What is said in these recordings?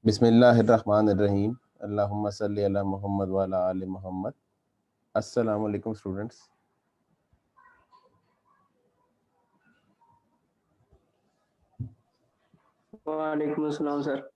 बिस्मिल्लाहिर्रहमानिर्रहीम। अल्लाहुम्मा सल्ली अला मुहम्मद व अला आलि मुहम्मद। अस्सलामु अलैकुम स्टूडेंट्स। वालेकुम अस्सलाम सर।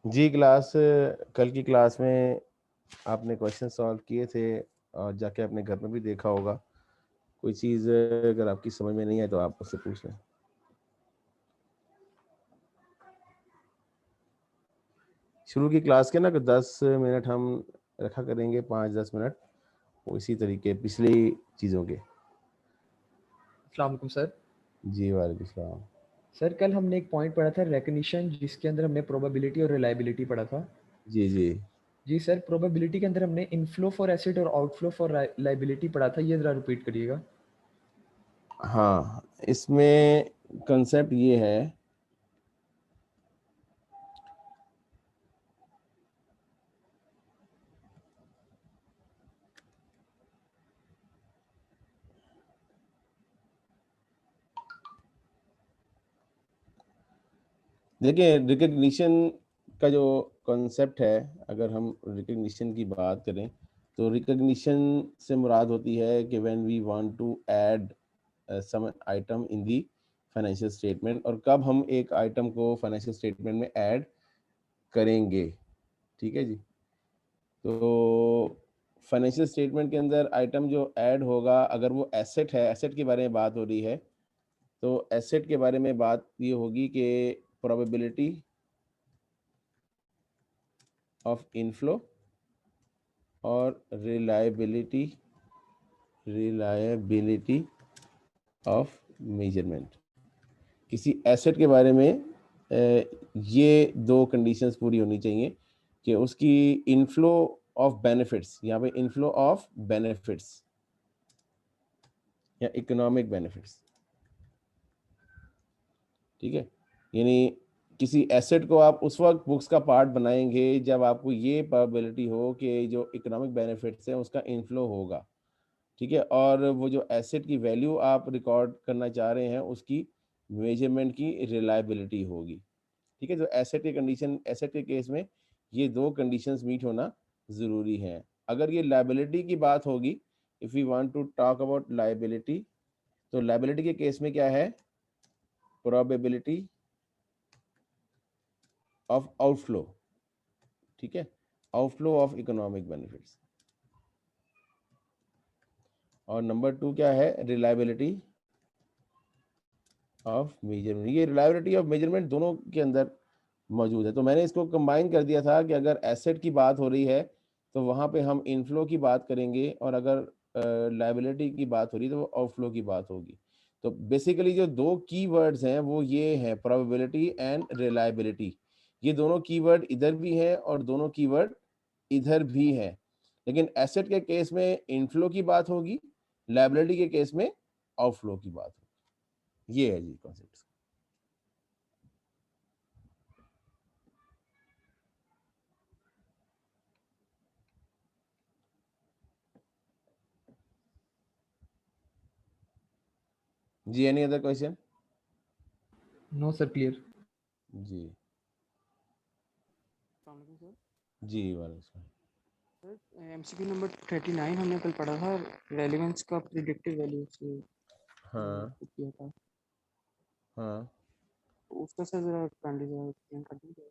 जी क्लास, कल की क्लास में आपने क्वेश्चन सॉल्व किए थे और जाके अपने घर में भी देखा होगा। कोई चीज़ अगर आपकी समझ में नहीं आए तो आप मुझसे पूछ लें। शुरू की क्लास के ना 10 मिनट हम रखा करेंगे, 5-10 मिनट, वो इसी तरीके पिछली चीज़ों के। अस्सलाम वालेकुम सर। जी वालेकुम सलाम। सर कल हमने एक पॉइंट पढ़ा था रिकग्निशन, जिसके अंदर हमने प्रोबेबिलिटी और रिलायबिलिटी पढ़ा था। जी जी जी सर, प्रोबेबिलिटी के अंदर हमने इनफ्लो फॉर एसेट और आउटफ्लो फॉर लायबिलिटी पढ़ा था, ये ज़रा रिपीट करिएगा। हाँ, इसमें कंसेप्ट ये है, देखिए रिकग्निशन का जो कॉन्सेप्ट है, अगर हम रिकग्निशन की बात करें तो रिकग्निशन से मुराद होती है कि when we want to add some item in the financial statement, और कब हम एक आइटम को फाइनेंशियल स्टेटमेंट में ऐड करेंगे। ठीक है जी। तो फाइनेंशियल स्टेटमेंट के अंदर आइटम जो ऐड होगा, अगर वो एसेट है, एसेट के बारे में बात हो रही है, तो एसेट के बारे में बात ये होगी कि प्रोबेबिलिटी ऑफ इनफ्लो और रिलायबिलिटी ऑफ मेजरमेंट। किसी एसेट के बारे में ये दो कंडीशंस पूरी होनी चाहिए कि उसकी इनफ्लो ऑफ बेनिफिट्स, यहाँ पे इनफ्लो ऑफ बेनिफिट्स या इकोनॉमिक बेनिफिट्स। ठीक है, यानी किसी एसेट को आप उस वक्त बुक्स का पार्ट बनाएंगे जब आपको ये प्रोबेबिलिटी हो कि जो इकोनॉमिक बेनिफिट्स हैं उसका इनफ्लो होगा। ठीक है, और वो जो एसेट की वैल्यू आप रिकॉर्ड करना चाह रहे हैं उसकी मेजरमेंट की रिलायबिलिटी होगी। ठीक है, तो एसेट की कंडीशन, एसेट के केस में ये दो कंडीशंस मीट होना ज़रूरी है। अगर ये लायबिलिटी की बात होगी, if we want to talk about liability, तो लायबिलिटी के केस में क्या है, प्रोबेबिलिटी ऑफ आउटफ्लो। ठीक है, आउटफ्लो ऑफ इकोनॉमिक बेनिफिट्स। और नंबर 2 क्या है, रिलायबिलिटी ऑफ मेजरमेंट। ये रिलायबिलिटी ऑफ मेजरमेंट दोनों के अंदर मौजूद है। तो मैंने इसको कंबाइन कर दिया था कि अगर एसेट की बात हो रही है तो वहाँ पे हम इनफ्लो की बात करेंगे, और अगर लायबिलिटी की बात हो रही है तो वो आउटफ्लो की बात होगी। तो बेसिकली जो दो कीवर्ड्स हैं वो ये हैं, प्रोबेबिलिटी एंड रिलायबिलिटी। ये दोनों कीवर्ड इधर भी हैं और दोनों कीवर्ड इधर भी हैं, लेकिन एसेट के केस में इनफ्लो की बात होगी, लायबिलिटी के केस में आउटफ्लो की बात होगी। ये है जी कॉन्सेप्ट। जी, any other question? No sir, clear. जी सर जी वालेकुम। एमसीक्यू नंबर 39 हमने कल पढ़ा था, रेलेवेंस का प्रिडिक्टिव वैल्यू से। हाँ कुछ किया था, हाँ। तो उसका सर जरा एक्सप्लेन कर दीजिए।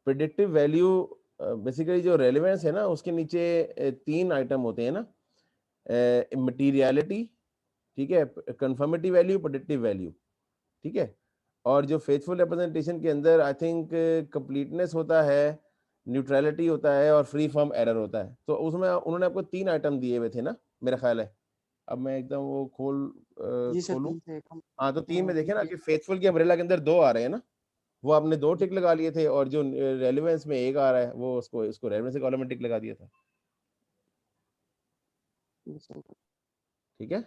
प्रिडिक्टिव वैल्यू बेसिकली जो रेलेवेंस है ना, उसके नीचे 3 आइटम होते हैं ना, मटीरियलिटी, ठीक है, कंफर्मिटी वैल्यू, प्रेडिक्टिव वैल्यू, ठीक है। और जो फेथफुल रिप्रेजेंटेशन के अंदर आई थिंक कंप्लीटनेस होता है, न्यूट्रलिटी होता है और फ्री फ्रॉम एरर होता है। तो उसमें उन्होंने आपको 3 आइटम दिए हुए थे ना, मेरा ख्याल है। अब मैं एकदम वो जी सर, खोलूं। 3 थे हाँ, तो 3 में देखे ना कि कंप्लीट। फेथफुल की अम्ब्रेला के अंदर 2 आ रहे हैं ना, वो आपने 2 टिक लगा लिए थे, और जो रेलेवेंस में 1 आ रहा है वो उसको रेलेवेंस के कॉलम में टिक लगा दिया था। जी सर, ठीक है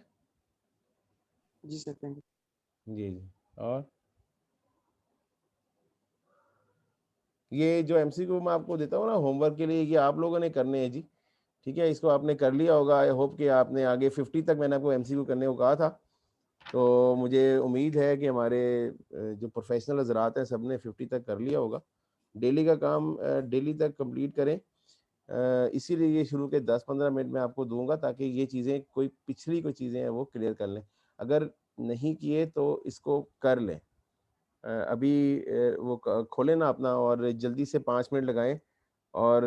जी सर, थैंक यू। जी जी। और ये जो एमसीक्यू मैं आपको देता हूँ ना होमवर्क के लिए, ये आप लोगों ने करने हैं जी, ठीक है। इसको आपने कर लिया होगा, आई होप कि आपने आगे 50 तक मैंने आपको एमसीक्यू करने को कहा था। तो मुझे उम्मीद है कि हमारे जो प्रोफेशनल हजरात हैं सब ने 50 तक कर लिया होगा। डेली का काम डेली तक कंप्लीट करें। इसीलिए ये शुरू के 10-15 मिनट में आपको दूंगा, ताकि ये चीज़ें कोई पिछली कोई चीज़ें हैं वो क्लियर कर लें। अगर नहीं किए तो इसको कर लें। अभी वो खोलें ना अपना, और जल्दी से 5 मिनट लगाएं। और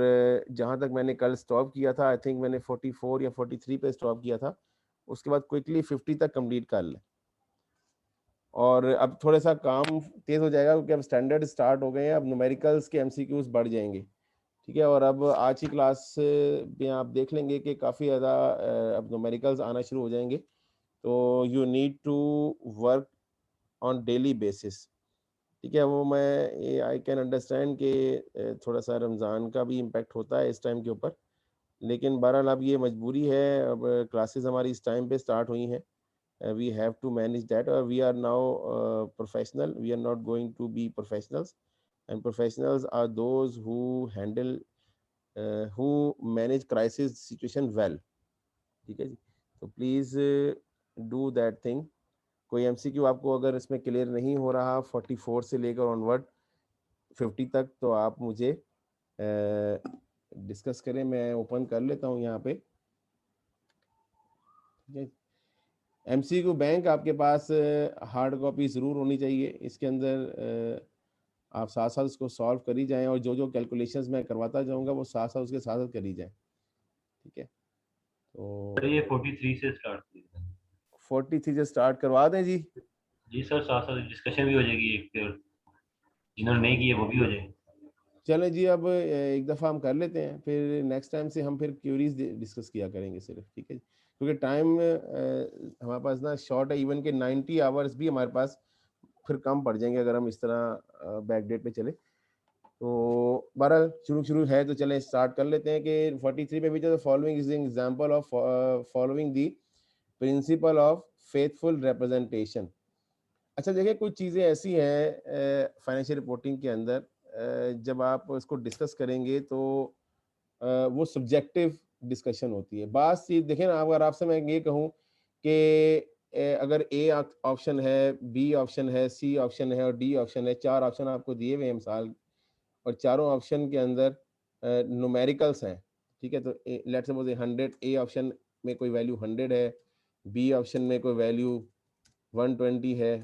जहाँ तक मैंने कल स्टॉप किया था, आई थिंक मैंने 44 या 43 पे स्टॉप किया था। उसके बाद क्विकली 50 तक कंप्लीट कर लें। और अब थोड़ा सा काम तेज़ हो जाएगा, क्योंकि अब स्टैंडर्ड स्टार्ट हो गए हैं, अब न्यूमेरिकल्स के एमसीक्यूज बढ़ जाएंगे, ठीक है। और अब आज की क्लास में आप देख लेंगे कि काफ़ी ज़्यादा अब न्यूमेरिकल्स आना शुरू हो जाएंगे। तो you need to work on daily basis, ठीक है। वो मैं ये आई कैन अंडरस्टैंड कि थोड़ा सा रमज़ान का भी इम्पेक्ट होता है इस टाइम के ऊपर, लेकिन बहरहाल अब ये मजबूरी है। अब क्लासेस हमारी इस टाइम पे स्टार्ट हुई हैं, we have to manage that, or we are now professional, we are not going to be professionals, and professionals are those who handle who manage crisis situation well, ठीक है जी। तो please do that thing. कोई MCQ आपको अगर इसमें clear नहीं हो रहा 44 से लेकर ऑनवर्ड 50 तक, तो आप मुझे डिस्कस करें, मैं ओपन कर लेता हूँ यहाँ पे, ठीक है। एमसीक्यू बैंक आपके पास हार्ड कॉपी ज़रूर होनी चाहिए। इसके अंदर आप साथ साथ उसको सॉल्व करी जाएं, और जो जो कैलकुलेशंस मैं करवाता जाऊंगा वो साथ साथ उसके साथ साथ करी जाएं, ठीक है। सर तो ये 43 से स्टार्ट कीजिए। 43 से स्टार्ट करवा दें जी। जी सर, साथ साथ डिस्कशन भी हो जाएगी, एक फिर जिन्होंने नहीं किए वो भी हो जाए। चलें जी, अब एक दफ़ा हम कर लेते हैं, फिर नेक्स्ट टाइम से हम फिर क्यूरीज डिस्कस किया करेंगे सिर्फ, ठीक है जी। क्योंकि टाइम हमारे पास ना शॉर्ट है, इवन के 90 आवर्स भी हमारे पास फिर कम पड़ जाएंगे अगर हम इस तरह बैक डेट पे चले। तो बहरहाल शुरू शुरू है, तो चलें स्टार्ट कर लेते हैं कि 43 पे भी जो following is example of following the principle of faithful representation. अच्छा देखिए, कुछ चीज़ें ऐसी हैं फाइनेंशियल रिपोर्टिंग के अंदर, जब आप इसको डिस्कस करेंगे तो वो सब्जेक्टिव डिस्कशन होती है। बात सी देखें ना, अगर आपसे मैं ये कहूँ कि अगर ए ऑप्शन है, बी ऑप्शन है, सी ऑप्शन है और डी ऑप्शन है, 4 ऑप्शन आपको दिए हुए हैं मिसाल, और चारों ऑप्शन के अंदर न्यूमेरिकल्स हैं, ठीक है। तो लेट्स सपोज 100 ए ऑप्शन में कोई वैल्यू 100 है, बी ऑप्शन में कोई वैल्यू 120 है,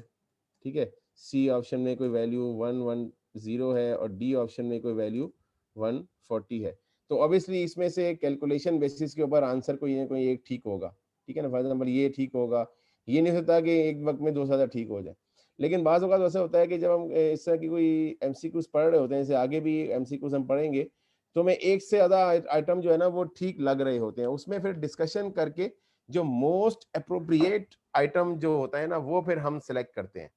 ठीक है, सी ऑप्शन में कोई वैल्यू 110 है, और डी ऑप्शन में कोई वैल्यू 140 है। तो ऑब्वियसली इसमें से कैलकुलेशन बेसिस के ऊपर आंसर कोई ना कोई एक ठीक होगा, ठीक है ना। फॉर एग्जाम्पल ये ठीक होगा, ये नहीं होता कि एक वक्त में 2 से ज़्यादा ठीक हो जाए। लेकिन बाज़ औक़ात ऐसा होता है कि जब हम इस तरह की कोई एमसीक्यूज़ पढ़ रहे होते हैं, जैसे आगे भी एमसीक्यूज़ हम पढ़ेंगे, तो हमें एक से ज़्यादा आइटम जो है ना वो ठीक लग रहे होते हैं। उसमें फिर डिस्कशन करके जो मोस्ट एप्रोप्रिएट आइटम जो होता है ना, वो फिर हम सेलेक्ट करते हैं।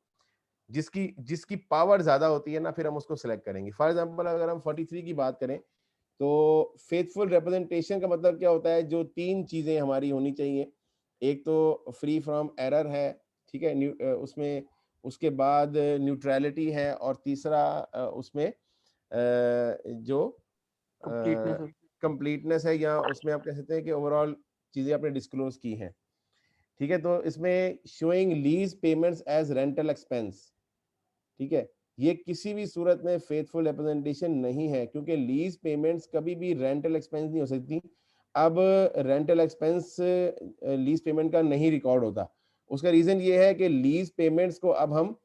जिसकी जिसकी पावर ज़्यादा होती है ना, फिर हम उसको सेलेक्ट करेंगे। फॉर एग्जाम्पल अगर हम 43 की बात करें, तो फेथफुल रिप्रेजेंटेशन का मतलब क्या होता है, जो 3 चीज़ें हमारी होनी चाहिए। एक तो फ्री फ्रॉम एरर है, ठीक है, उसमें उसके बाद न्यूट्रलिटी है, और तीसरा उसमें जो कंप्लीटनेस। कंप्लीटनेस है, या उसमें आप कह सकते हैं कि ओवरऑल चीज़ें आपने डिस्क्लोज की हैं, ठीक है। तो इसमें showing lease payments as rental expense, ठीक है, ये किसी भी सूरत में फेथफुल रिप्रेजेंटेशन नहीं है, क्योंकि लीज पेमेंट्स कभी भी रेंटल एक्सपेंस नहीं हो सकती। अब रेंटल एक्सपेंस लीज पेमेंट का नहीं रिकॉर्ड होता, उसका रीजन ये है कि लीज पेमेंट्स को अब हम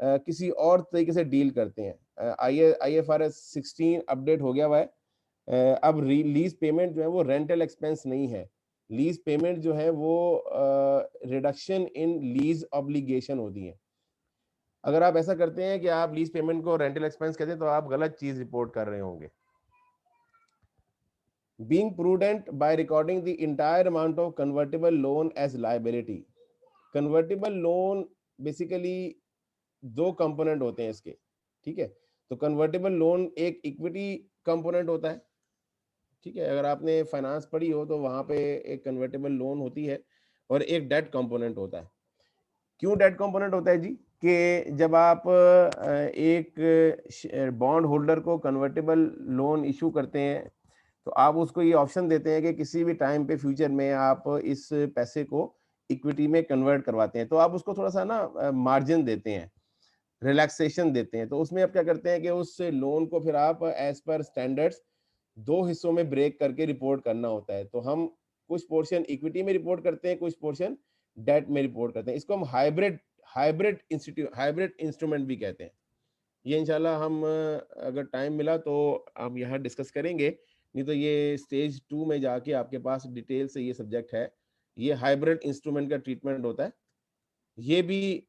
किसी और तरीके से डील करते हैं। IFRS 16 अपडेट हो गया हुआ है। अब लीज पेमेंट जो है वो रेंटल एक्सपेंस नहीं है। लीज पेमेंट जो है वो रिडक्शन इन लीज ऑब्लिगेशन होती है। अगर आप ऐसा करते हैं कि आप लीज पेमेंट को रेंटल एक्सपेंस कहते हैं तो आप गलत चीज रिपोर्ट कर रहे होंगे। Being prudent by recording the entire amount of convertible loan as liability. Convertible loan basically दो कंपोनेंट होते हैं इसके, ठीक है। तो कन्वर्टेबल लोन एक इक्विटी कंपोनेंट होता है, ठीक है। अगर आपने फाइनेंस पढ़ी हो तो वहां पे एक कन्वर्टेबल लोन होती है और एक डेट कंपोनेंट होता है। क्यों डेट कंपोनेंट होता है जी? कि जब आप एक बॉन्ड होल्डर को कन्वर्टेबल लोन इशू करते हैं तो आप उसको ये ऑप्शन देते हैं कि किसी भी टाइम पे फ्यूचर में आप इस पैसे को इक्विटी में कन्वर्ट करवाते हैं, तो आप उसको थोड़ा सा ना मार्जिन देते हैं, रिलैक्सेशन देते हैं। तो उसमें आप क्या करते हैं कि उस लोन को फिर आप एज पर स्टैंडर्ड्स दो हिस्सों में ब्रेक करके रिपोर्ट करना होता है। तो हम कुछ पोर्शन इक्विटी में रिपोर्ट करते हैं, कुछ पोर्शन डेट में रिपोर्ट करते हैं। इसको हम हाइब्रिड इंस्ट्रूमेंट भी कहते हैं। ये इंशाल्लाह हम अगर टाइम मिला तो हम यहाँ डिस्कस करेंगे, नहीं तो ये स्टेज 2 में जाके आपके पास डिटेल से ये सब्जेक्ट है। ये हाइब्रिड इंस्ट्रूमेंट का ट्रीटमेंट होता है। ये भी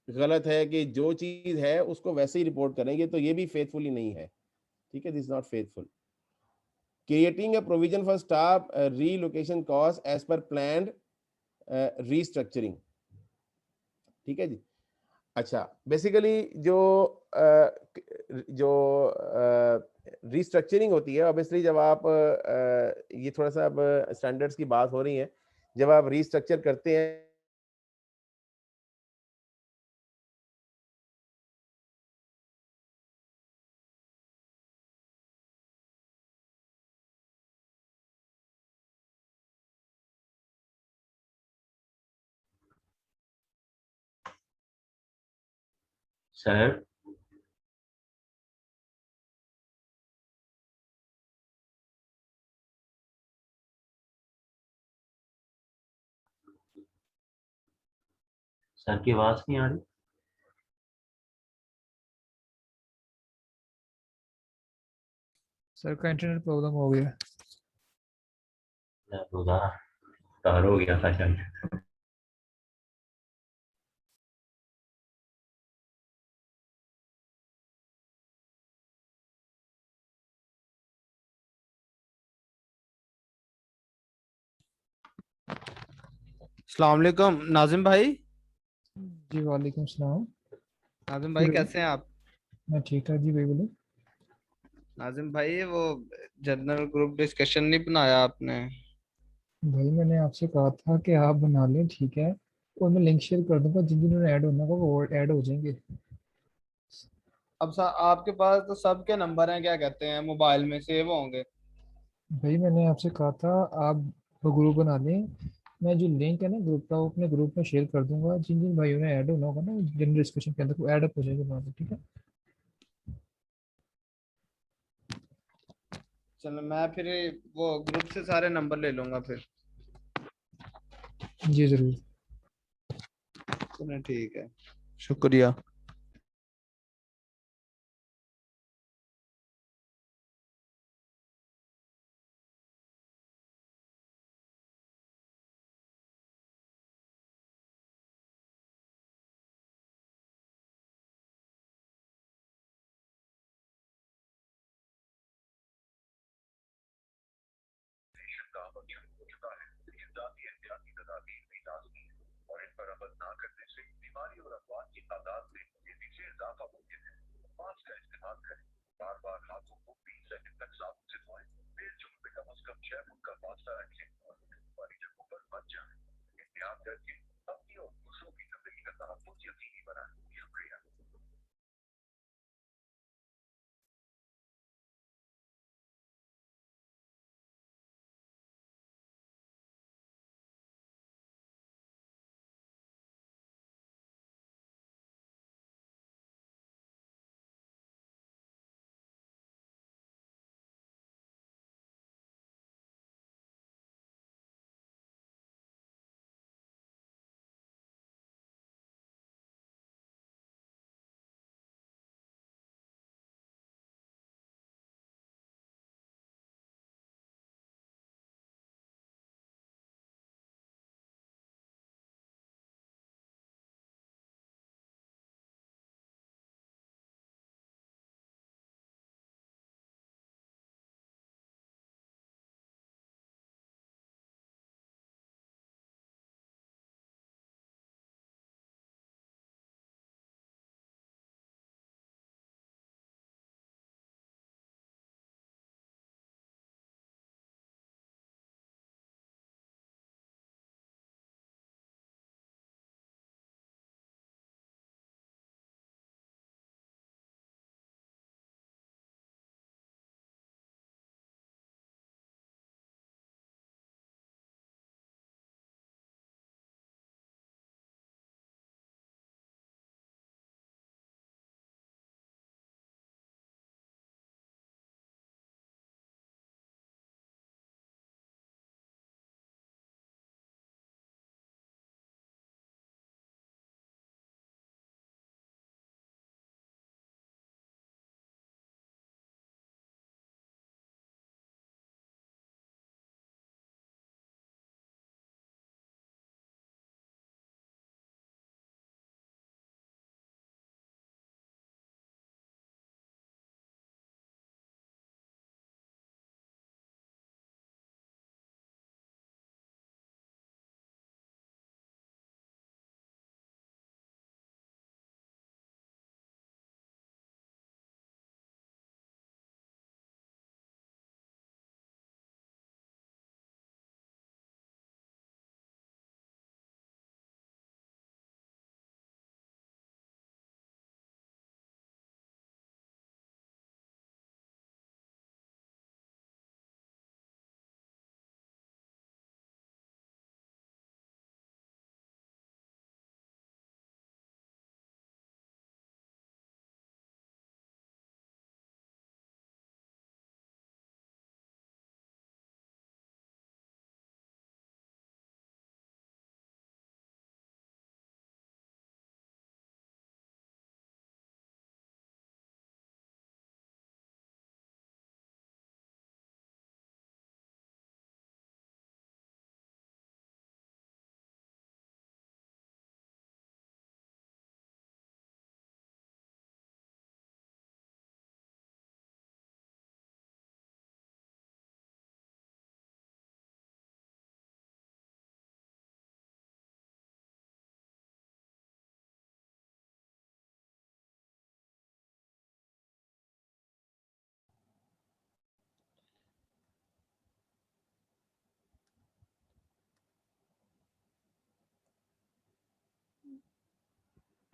गलत है कि जो चीज है उसको वैसे ही रिपोर्ट करेंगे, तो ये भी फेथफुली नहीं है, ठीक है। This not faithful. Creating a provision for staff relocation cost as per planned restructuring, ठीक है जी। अच्छा, बेसिकली जो रीस्ट्रक्चरिंग होती है, ऑब्वियसली जब आप ये थोड़ा सा अब स्टैंडर्ड्स की बात हो रही है, जब आप रीस्ट्रक्चर करते हैं सर सर की आवाज नहीं आ रही। सर का इंटरनेट प्रॉब्लम हो गया। तार हो गया था शायद। अस्सलाम वालेकुम नाजिम भाई। जी वालेकुम सलाम। नाजिम जी भाई भाई, कैसे हैं आप? मैं ठीक ठाक जी भाई, बोलो। नाजिम भाई वो जनरल ग्रुप डिस्कशन नहीं बनाया आपने? भाई मैंने आपसे कहा था कि आप बना लें, ठीक है, और मैं लिंक शेयर कर दूंगा, जिन जिन्होंने ऐड होना होगा वो ऐड हो जाएंगे। अब आपके पास तो सबके नंबर हैं, क्या कहते हैं, मोबाइल में सेव होंगे। भाई मैंने आपसे कहा था आप ग्रुप बना लें, मैं जो लिंक है ना ग्रुप का वो अपने ग्रुप में शेयर कर दूंगा, जिन जिन भाइयों ने ऐड होना होगा ना जनरल डिस्कशन के अंदर वो ऐड अप हो जाएगा वहाँ पे, ठीक है। चलो मैं फिर वो ग्रुप से सारे नंबर ले लूंगा फिर। जी जरूर। चलो ठीक है, शुक्रिया।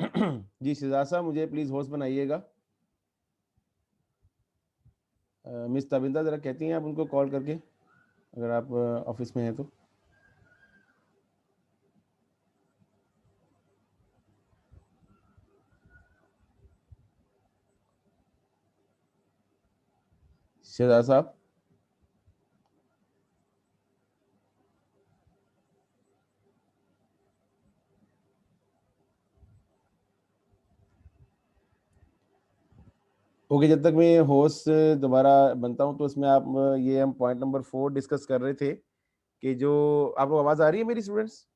जी शिजा साहब, मुझे प्लीज होस्ट बनाइएगा। मिस तबिंदा जरा कहती हैं आप उनको कॉल करके, अगर आप ऑफिस में हैं तो। शिजा साहब, ओके, जब तक मैं होस्ट दोबारा बनता हूं तो इसमें आप ये हम पॉइंट नंबर 4 डिस्कस कर रहे थे कि जो आपको आवाज आ रही है मेरी students?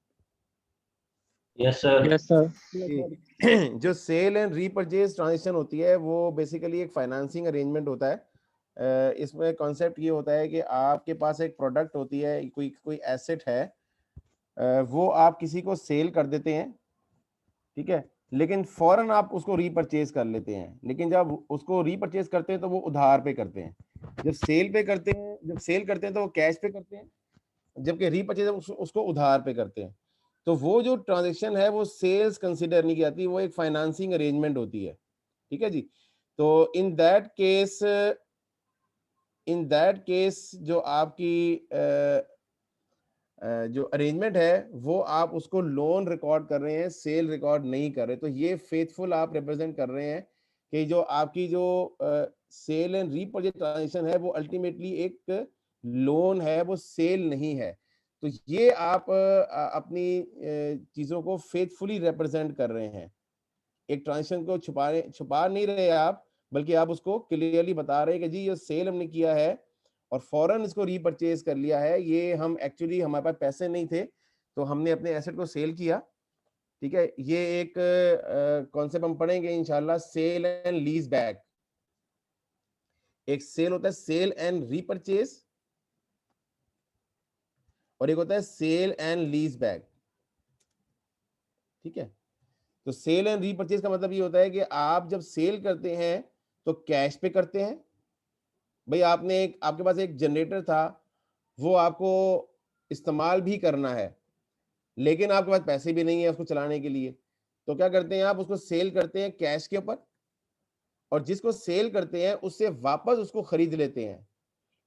Yes sir. Yes sir. कि जो सेल एंड रीपरचेज ट्रांजेक्शन होती है वो बेसिकली एक फाइनेंसिंग अरेंजमेंट होता है। इसमें कॉन्सेप्ट ये होता है कि आपके पास एक प्रोडक्ट होती है, कोई कोई एसेट है, वो आप किसी को सेल कर देते हैं, ठीक है, लेकिन फौरन आप उसको रीपरचेज कर लेते हैं। लेकिन जब उसको रीपरचेज करते हैं तो वो उधार पे करते हैं। जब सेल करते हैं तो वो कैश पे करते हैं, जबकि रीपरचेज उसको उधार पे करते हैं। तो वो जो ट्रांजेक्शन है वो सेल्स कंसिडर नहीं की जाती, वो एक फाइनेंसिंग अरेंजमेंट होती है, ठीक है जी। तो इन दैट केस जो आपकी जो अरेंजमेंट है वो आप उसको लोन रिकॉर्ड कर रहे हैं, सेल रिकॉर्ड नहीं कर रहे। तो ये फेथफुल आप रिप्रेजेंट कर रहे हैं कि जो आपकी जो सेल एंड रीपरचेज ट्रांजेक्शन है वो अल्टीमेटली एक लोन है, वो सेल नहीं है। तो ये आप अपनी चीजों को फेथफुली रिप्रेजेंट कर रहे हैं। एक ट्रांजेक्शन को छुपा नहीं रहे आप, बल्कि आप उसको क्लियरली बता रहे हैं कि जी ये सेल हमने किया है और फौरन इसको रीपरचेज कर लिया है। ये हम एक्चुअली हमारे पास पैसे नहीं थे तो हमने अपने एसेट को सेल किया, ठीक है। ये एक कॉन्सेप्ट हम पढ़ेंगे इंशाल्लाह, सेल एंड लीज बैक। एक सेल होता है सेल एंड रीपरचेज और एक होता है सेल एंड लीज बैक, ठीक है। तो सेल एंड रीपरचेज का मतलब ये होता है कि आप जब सेल करते हैं तो कैश पे करते हैं। भाई आपके पास एक जनरेटर था, वो आपको इस्तेमाल भी करना है, लेकिन आपके पास पैसे भी नहीं है उसको चलाने के लिए। तो क्या करते हैं, आप उसको सेल करते हैं कैश के ऊपर, और जिसको सेल करते हैं उससे वापस उसको खरीद लेते हैं।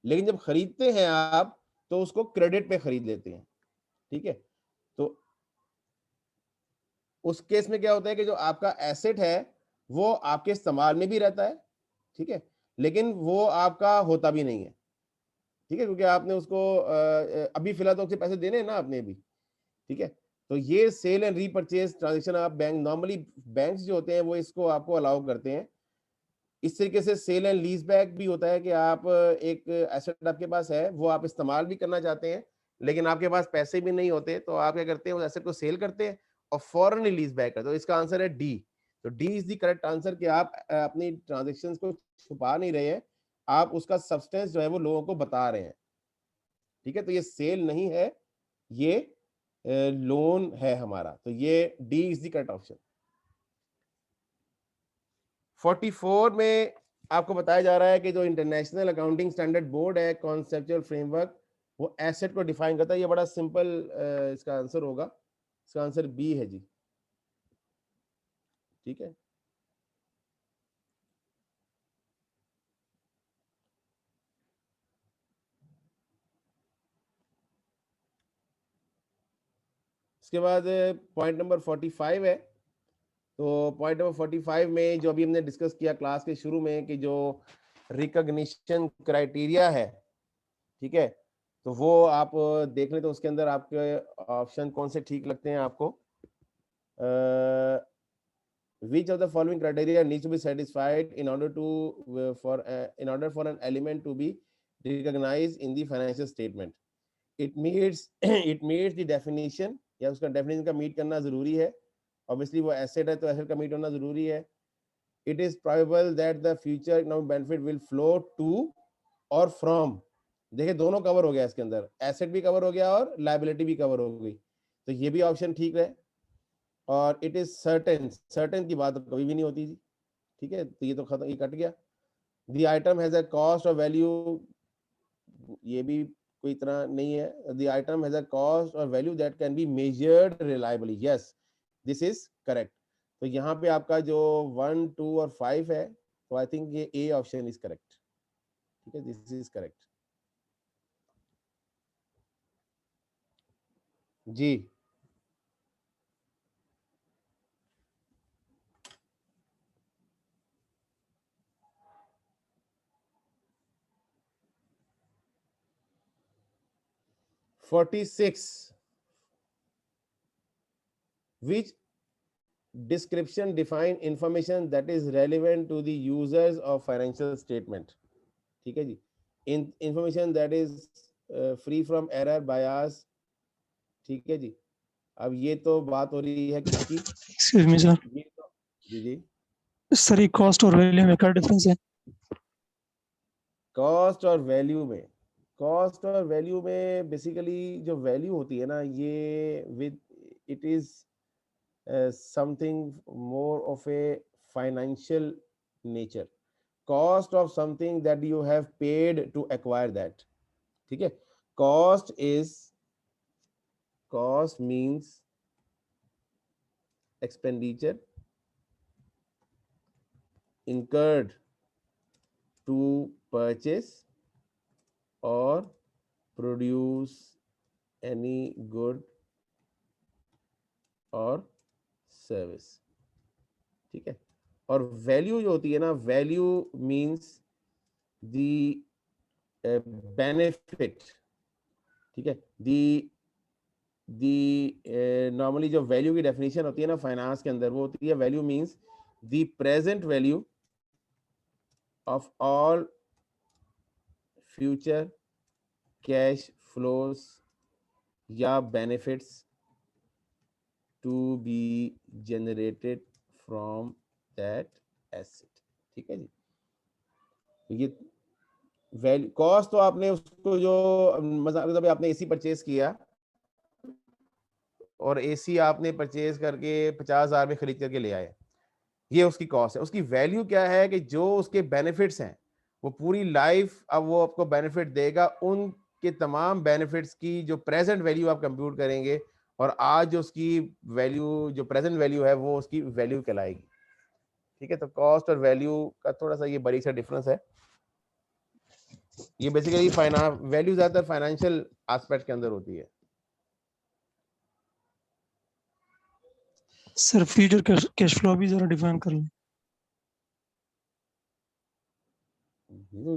लेकिन जब खरीदते हैं आप तो उसको क्रेडिट पे खरीद लेते हैं, ठीक है। तो उस केस में क्या होता है कि जो आपका एसेट है वो आपके इस्तेमाल में भी रहता है, ठीक है, लेकिन वो आपका होता भी नहीं है, ठीक है, क्योंकि आपने उसको अभी फिलहाल तो उसके पैसे देने हैं ना आपने अभी, ठीक है। तो ये सेल एंड रीपरचेज ट्रांजेक्शन आप नॉर्मली बैंक्स जो होते हैं वो इसको आपको अलाउ करते हैं। इस तरीके से सेल एंड लीज बैक भी होता है कि आप एक एसेट आपके पास है, वो आप इस्तेमाल भी करना चाहते हैं, लेकिन आपके पास पैसे भी नहीं होते, तो आप क्या करते हैं, उस एसेट को सेल करते हैं और फौरन लीज बैक करते हैं। तो इसका आंसर है डी। तो D is the correct answer कि आप अपनी ट्रांजेक्शन को छुपा नहीं रहे हैं, आप उसका सब्सटेंस जो है वो लोगों को बता रहे हैं, ठीक है। तो ये सेल नहीं है, ये लोन है हमारा। तो ये D is the correct option. 44 में आपको बताया जा रहा है कि जो इंटरनेशनल अकाउंटिंग स्टैंडर्ड बोर्ड है, कॉन्सेप्चुअल फ्रेमवर्क, वो एसेट को डिफाइन करता है। ये बड़ा सिंपल इसका आंसर होगा, इसका आंसर बी है जी, ठीक है। इसके बाद पॉइंट नंबर 45 है। तो पॉइंट नंबर 45 में जो अभी हमने डिस्कस किया क्लास के शुरू में कि जो रिकॉग्निशन क्राइटेरिया है, ठीक है, तो वो आप देख लें तो उसके अंदर आपके ऑप्शन कौन से ठीक लगते हैं आपको। Which of the following criteria needs to be satisfied in order for an element to be recognized in the financial statement? It meets the definition, या उसका definition का meet करना जरूरी है। Obviously वो asset है तो asset का meet होना जरूरी है। It is probable that the future economic benefit will flow to or from, देखिए दोनों कवर हो गया इसके अंदर, एसेट भी कवर हो गया और लाइबिलिटी भी कवर हो गई, तो ये भी ऑप्शन ठीक है। और इट इज सर्टेन की बात कभी भी नहीं होती जी, ठीक है, तो ये तो खत्म, ये कट गया। The item has a cost और वैल्यू, ये भी कोई इतना नहीं है। The item has a cost और value that can be measured reliably, yes this is correct. तो यहाँ पे आपका जो 1, 2 और 5 है, तो आई थिंक ये ए ऑप्शन इज करेक्ट। ठीक है, दिस इज करेक्ट। जी, (46) which description define information that is relevant to the users of financial statement। ठीक है जी, information that is free from error bias। ठीक है जी, अब ये तो बात हो रही है किसकी? Excuse me sir. जी जी, सर ये कॉस्ट और वैल्यू में क्या डिफरेंस है? कॉस्ट और वैल्यू में, कॉस्ट और वैल्यू में बेसिकली जो वैल्यू होती है ना, ये with it is something more of a financial nature, cost of something that you have paid to acquire that। ठीक है, cost means expenditure incurred to purchase or produce any good और service. ठीक है, और वैल्यू जो होती है ना, वैल्यू मींस द बेनिफिट। ठीक है, नॉर्मली जो वैल्यू की डेफिनेशन होती है ना फाइनेंस के अंदर, वो होती है value means the present value of all future cash flows या benefits to be generated from that asset। ठीक है जी, तो ये वैल्यू कॉस्ट तो आपने उसको जो मतलब आपने एसी परचेज किया और एसी आपने परचेज करके 50,000 में खरीद करके ले आए, ये उसकी कॉस्ट है। उसकी वैल्यू क्या है कि जो उसके बेनिफिट्स हैं वो पूरी लाइफ अब वो आपको बेनिफिट देगा, उनके तमाम बेनिफिट्स की जो प्रेजेंट वैल्यू आप कंप्यूट करेंगे और आज जो उसकी वैल्यू जो प्रेजेंट वैल्यू है वो उसकी वैल्यू कहलाएगी। ठीक है, तो कॉस्ट और वैल्यू का थोड़ा सा ये बड़ी सा डिफरेंस है। ये बेसिकली वैल्यू ज्यादातर फाइनेंशियल एस्पेक्ट के अंदर होती है। सर फ्यूचर कैश फ्लो भी जरा डिफाइन कर लें।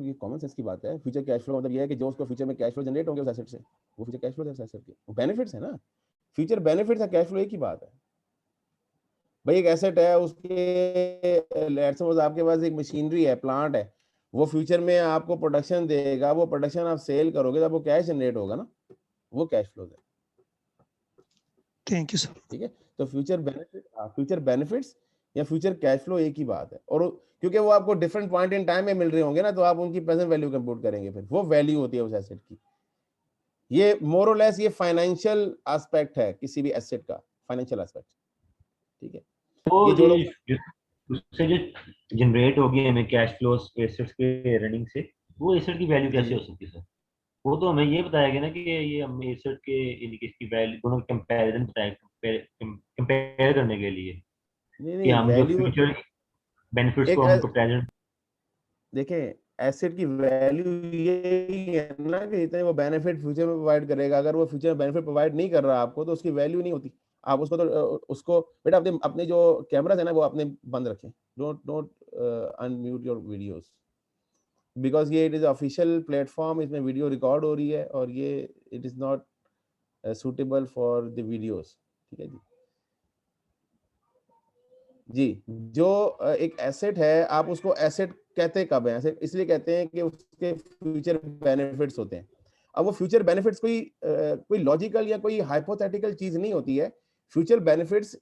ये कॉमन सेंस की बात है। फ्यूचर कैश फ्लो मतलब ये है कि जो उसको फ्यूचर में कैश फ्लो जनरेट होंगे उस एसेट से, वो फ्यूचर कैश फ्लो है उस एसेट के, वो बेनिफिट्स है ना। फ्यूचर बेनिफिट्स है, कैश फ्लो एक ही बात है भाई। एक एसेट है, उसके लेट्स सपोज आपके पास एक मशीनरी है, प्लांट है, वो फ्यूचर में आपको प्रोडक्शन देगा, वो प्रोडक्शन आप सेल करोगे तब वो कैश जनरेट होगा ना, वो कैश फ्लो है। Thank you sir. ठीक है, तो फ्यूचर बेनिफिट्स या फ्यूचर कैश फ्लो एक ही बात है। और क्योंकि वो आपको डिफरेंट पॉइंट इन टाइम में मिल रहे होंगे ना, तो आप उनकी प्रेजेंट वैल्यू कंप्यूट करेंगे, फिर वो वैल्यू होती है उस एसेट की। ये मोर और लेस ये फाइनेंशियल एस्पेक्ट है किसी भी एसेट का, फाइनेंशियल एस्पेक्ट। ठीक है, तो ये जो लोग उससे जो जनरेट होगी हमें कैश फ्लोस एसेट्स के रनिंग से, वो एसेट की वैल्यू कैसे हो सकती है सर? वो तो हमें ये बताया गया ना कि ये हम एसेट के इसकी वैल्यू दोनों कंपैरिजन कंपेयर करने के लिए कि नहीं हम जो वैल्यू फ्यूचर बेनिफिट्स एक को हमको प्रेजेंट। देखें, एसेट की वैल्यू यही है ना कि जितने वो बेनिफिट फ्यूचर में प्रोवाइड करेगा। अगर वो फ्यूचर में बेनिफिट प्रोवाइड नहीं कर रहा आपको, तो उसकी वैल्यू नहीं होती। आप उसको तो उसको बेटा अपने जो कैमरास है ना वो अपने बंद रखें। Don't unmute your videos, because ये इट इज ऑफिशियल प्लेटफॉर्म, इसमें वीडियो रिकॉर्ड हो रही है और ये it is not suitable for the videos. ठीक है जी। जी, जो एक एसेट है, आप उसको एसेट कहते कब है? एसेट इसलिए कहते हैं कि उसके फ्यूचर बेनिफिट्स होते हैं। अब वो फ्यूचर बेनिफिट्स कोई लॉजिकल या कोई हाइपोथेटिकल चीज नहीं होती है। फ्यूचर बेनिफिट्स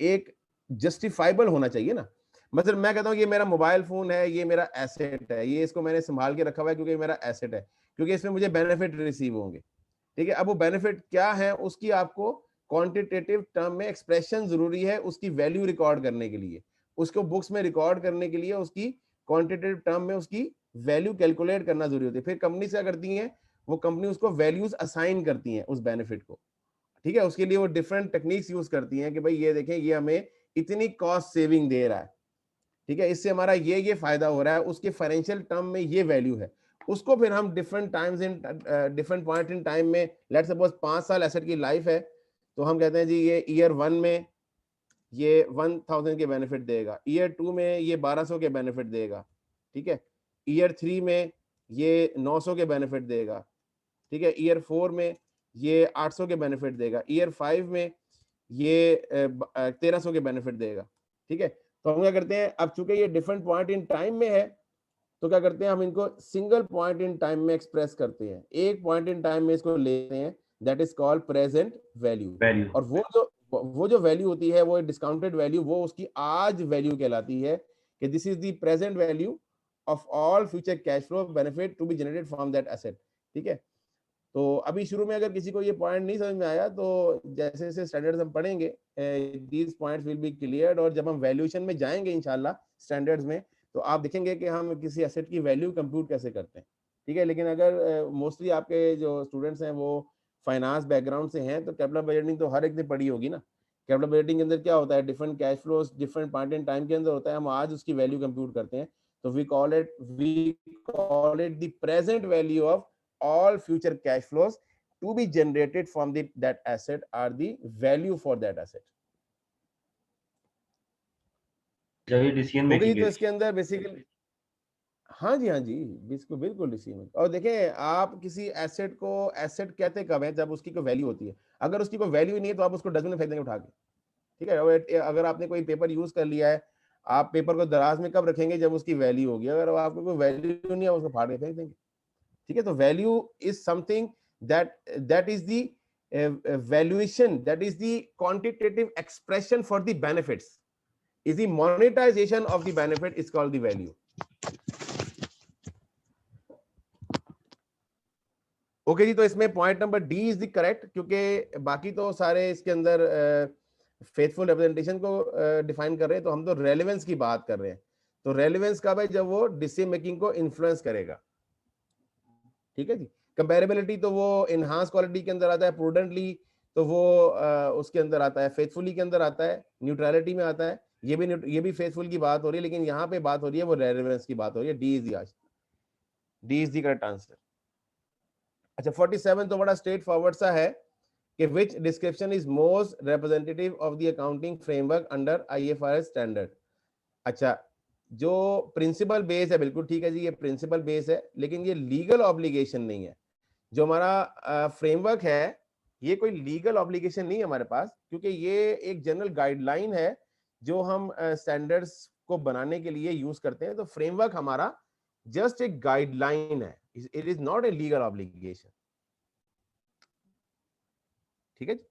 एक जस्टिफाइबल होना चाहिए ना। मतलब मैं कहता हूँ ये मेरा मोबाइल फोन है, ये मेरा एसेट है, ये इसको मैंने संभाल के रखा हुआ है क्योंकि मेरा एसेट है, क्योंकि इसमें मुझे बेनिफिट रिसीव होंगे। ठीक है, अब वो बेनिफिट क्या है उसकी आपको क्वांटिटेटिव टर्म में एक्सप्रेशन जरूरी है, उसकी वैल्यू रिकॉर्ड करने के लिए, उसको बुक्स में रिकॉर्ड करने के लिए उसकी क्वांटिटेटिव टर्म में उसकी वैल्यू कैलकुलेट करना जरूरी होती है। फिर कंपनी क्या करती है, वो कंपनी उसको वैल्यूज असाइन करती है उस बेनिफिट को। ठीक है, उसके लिए वो डिफरेंट टेक्निक्स यूज करती हैं कि भाई ये देखें ये हमें इतनी कॉस्ट सेविंग दे रहा है, ठीक है, इससे हमारा ये फायदा हो रहा है, उसके फाइनेंशियल टर्म में ये वैल्यू है। उसको फिर हम different times in different point in time में, लेट्स सपोज 5 साल एसेट की लाइफ है, तो हम कहते हैं जी ये ईयर 1 में ये 1000 के बेनिफिट देगा, ईयर 2 में ये 1200 के बेनिफिट देगा, ठीक है, ईयर 3 में ये 900 के बेनिफिट देगा, ठीक है, ईयर 4 में ये 800 के बेनिफिट देगा, ईयर 5 में ये 1300 के बेनिफिट देगा, ठीक है। तो हम क्या करते हैं, अब चूंकि ये डिफरेंट पॉइंट इन टाइम में है, तो क्या करते हैं हम इनको सिंगल पॉइंट इन टाइम में एक्सप्रेस करते हैं, एक पॉइंट इन टाइम में इसको लेते हैं, that is called present value. और वो जो वैल्यू होती है वो डिस्काउंटेड वैल्यू, वो उसकी आज वैल्यू कहलाती है कि this is the present value of all future cash flow benefit to be generated from that asset, ठीक है। तो अभी शुरू में अगर किसी को ये पॉइंट नहीं समझ में आया, तो जैसे जैसे स्टैंडर्ड्स हम पढ़ेंगे these points will be cleared, और जब हम वैल्यूएशन में जाएंगे इंशाल्लाह स्टैंडर्ड्स में, तो आप देखेंगे कि हम किसी एसेट की वैल्यू कंप्यूट कैसे करते हैं, ठीक है। लेकिन अगर मोस्टली आपके जो स्टूडेंट्स हैं वो फाइनेंस बैकग्राउंड से हैं, तो कैपिटल बजटिंग तो हर एक ने पढ़ी होगी ना। कैपिटल बजटिंग के अंदर क्या होता है, different cash flows different point in time के अंदर होता है, हम आज उसकी वैल्यू कंप्यूट करते हैं, तो we call it the present value of all future cash flows to be generated from that asset are the value for that asset। जब ये डिसीजन तो मेकिंग इसके अंदर बेसिकली हाँ जी बिल्कुल बिल्कुल डिसीजन। और देखें आप किसी एसेट को एसेट कहते कब है, जब उसकी कोई वैल्यू होती है। अगर उसकी कोई वैल्यू नहीं है तो आप उसको डस्टबिन में फेंक देंगे उठा के, ठीक है। अगर आपने कोई पेपर यूज कर लिया है, आप पेपर को दराज में कब रखेंगे, जब उसकी वैल्यू होगी। अगर आपको कोई वैल्यू नहीं है उसको फाड़ के फेंक देंगे, ठीक है। तो value is something that is the valuation, that is the quantitative expression for the benefits, is the monetization of the benefit is called the value। Okay जी, तो इसमें point number D is the correct, क्योंकि बाकी तो सारे इसके अंदर faithful representation को डिफाइन कर रहे हैं, तो हम तो रेलेवेंस की बात कर रहे हैं। तो रेलेवेंस कब है, जब वो डिसीजन मेकिंग को इन्फ्लुएंस करेगा, ठीक है जी। कंपैरेबिलिटी तो वो इनहांस क्वालिटी के अंदर आता है, प्रूडेंटली तो वो उसके अंदर आता है, फेथफुली के अंदर आता है, न्यूट्रलिटी में आता है। ये भी फेथफुल की बात हो रही है, लेकिन यहाँ पे बात हो रही है वो रेलेवेंस की बात हो रही है। D is the correct answer. अच्छा 47 तो बड़ा स्ट्रेट फॉरवर्ड सा है कि which description is most representative of the accounting framework under IFRS standard. अच्छा जो प्रिंसिपल बेस है, बिल्कुल ठीक है जी, ये प्रिंसिपल बेस है, लेकिन ये लीगल ऑब्लिगेशन नहीं है। जो हमारा फ्रेमवर्क है ये कोई लीगल ऑब्लिगेशन नहीं है हमारे पास, क्योंकि ये एक जनरल गाइडलाइन है जो हम स्टैंडर्ड्स को बनाने के लिए यूज करते हैं। तो फ्रेमवर्क हमारा जस्ट एक गाइडलाइन है, it is not a legal obligation, ठीक है जी।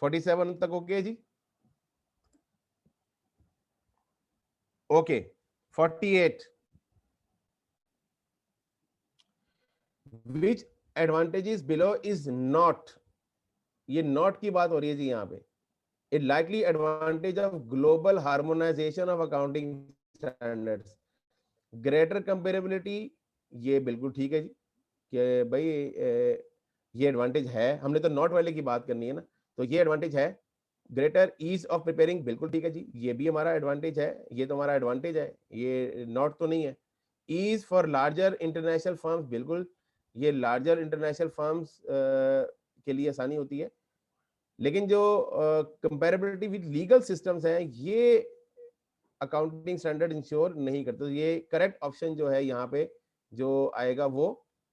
47 तक ओके जी। Okay 48 which advantages below is not, ये नॉट की बात हो रही है जी यहाँ पे। It likely advantage of global harmonization of accounting standards, greater comparability, ये बिल्कुल ठीक है जी कि भाई ये एडवांटेज है, हमने तो नॉट वाले की बात करनी है ना, तो ये एडवांटेज है। ग्रेटर ईज ऑफ प्रिपेयरिंग, बिल्कुल ठीक है जी, ये भी हमारा एडवांटेज है, ये तो हमारा एडवांटेज है, ये नॉट तो नहीं है। Ease for larger international firms, बिल्कुल ये लार्जर इंटरनेशनल फर्म्स के लिए आसानी होती है। लेकिन जो कंपैरेबिलिटी विद लीगल सिस्टम्स हैं ये अकाउंटिंग स्टैंडर्ड इंश्योर नहीं करते। तो ये करेक्ट ऑप्शन जो है यहाँ पे जो आएगा वो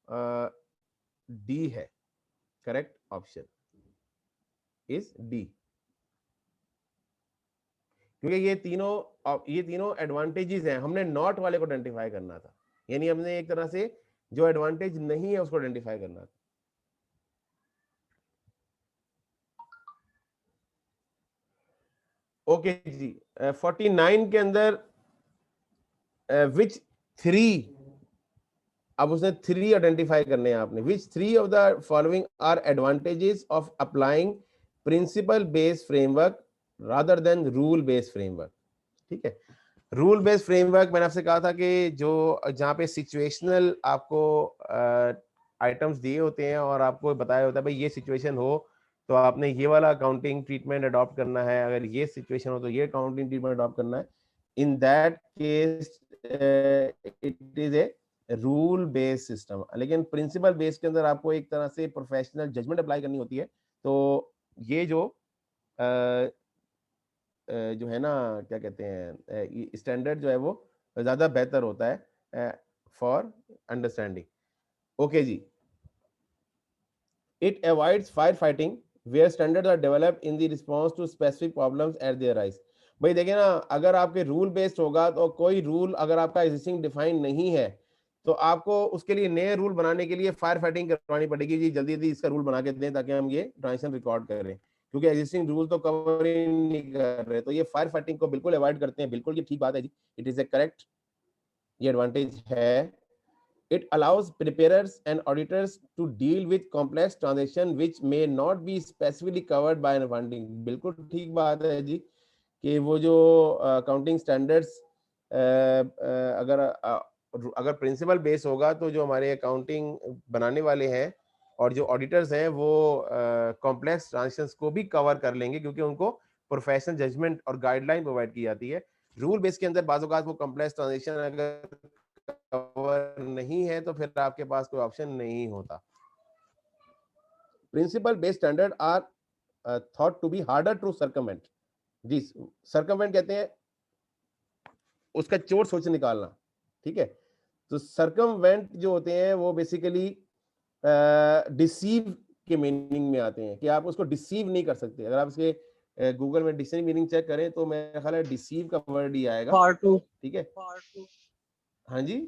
डी है, करेक्ट ऑप्शन इज डी, क्योंकि ये तीनों एडवांटेजेस हैं। हमने नॉट वाले को आइडेंटिफाई करना था, यानी हमने एक तरह से जो एडवांटेज नहीं है उसको आइडेंटिफाई करना था। ओके जी 49 के अंदर विच 3, अब उसने 3 आइडेंटिफाई करने हैं आपने। Which 3 of the following are advantages of applying principle based framework rather than rule based framework, ठीक है। रूल बेस्ड फ्रेमवर्क मैंने आपसे कहा था कि जो जहाँ पे सिचुएशनल आपको आइटम्स दिए होते हैं और आपको बताया होता है भाई ये सिचुएशन हो तो आपने ये वाला अकाउंटिंग ट्रीटमेंट अडॉप्ट करना है, अगर ये सिचुएशन हो तो ये अकाउंटिंग ट्रीटमेंट अडॉप्ट करना है। In that case it is a rule based system. लेकिन प्रिंसिपल बेस के अंदर आपको एक तरह से प्रोफेशनल जजमेंट अप्लाई करनी होती है। तो ये जो जो है ना क्या कहते हैं स्टैंडर्ड जो है वो ज्यादा बेहतर होता है फॉर अंडरस्टैंडिंग। ओके जी, it avoids fire fighting where standards are developed in the response to specific problems at their rise. भाई देखिए ना, अगर आपके रूल बेस्ड होगा तो कोई रूल अगर आपका एग्जिस्टिंग डिफाइन नहीं है तो आपको उसके लिए नए रूल बनाने के लिए फायर फाइटिंग करवानी पड़ेगी। जी जल्दी जल्दी इसका रूल बना के दें ताकि हम ये ट्रांजेक्शन रिकॉर्ड करें, क्योंकि एग्जिस्टिंग रूल तो कवर ही नहीं कर रहे। तो ये फायर फाइटिंग को बिल्कुल अवॉइड करते हैं। बिल्कुल ये ठीक बात है जी, इट इज ए करेक्ट, ये एडवांटेज है। It allows preparers and auditors to deal with complex transaction which may not be specifically covered by accounting। बिल्कुल ठीक बात है जी कि वो जो अकाउंटिंग स्टैंडर्ड्स अगर प्रिंसिपल बेस होगा तो जो हमारे अकाउंटिंग बनाने वाले हैं और जो ऑडिटर्स हैं वो कॉम्प्लेक्स ट्रांजेक्शंस को भी कवर कर लेंगे, क्योंकि उनको प्रोफेशनल जजमेंट और गाइडलाइन प्रोवाइड की जाती है। रूल बेस के अंदर बाज़ औक़ात वो कॉम्प्लेक्स ट्रांजेक्शन अगर कवर नहीं है तो फिर आपके पास कोई ऑप्शन नहीं होता। Principle based standard are thought to be harder to circumvent. जी सर्कमवेंट कहते हैं उसका चोर सोच निकालना, ठीक है। तो सर्कमवेंट जो होते हैं वो बेसिकली डिसीव के मीनिंग में आते हैं कि आप उसको डिसीव नहीं कर सकते। अगर आप इसके गूगल में डिक्शनरी मीनिंग चेक करें तो मेरा ख्याल है डिसीव का वर्ड ही आएगा, फार टू, ठीक है। हाँ जी,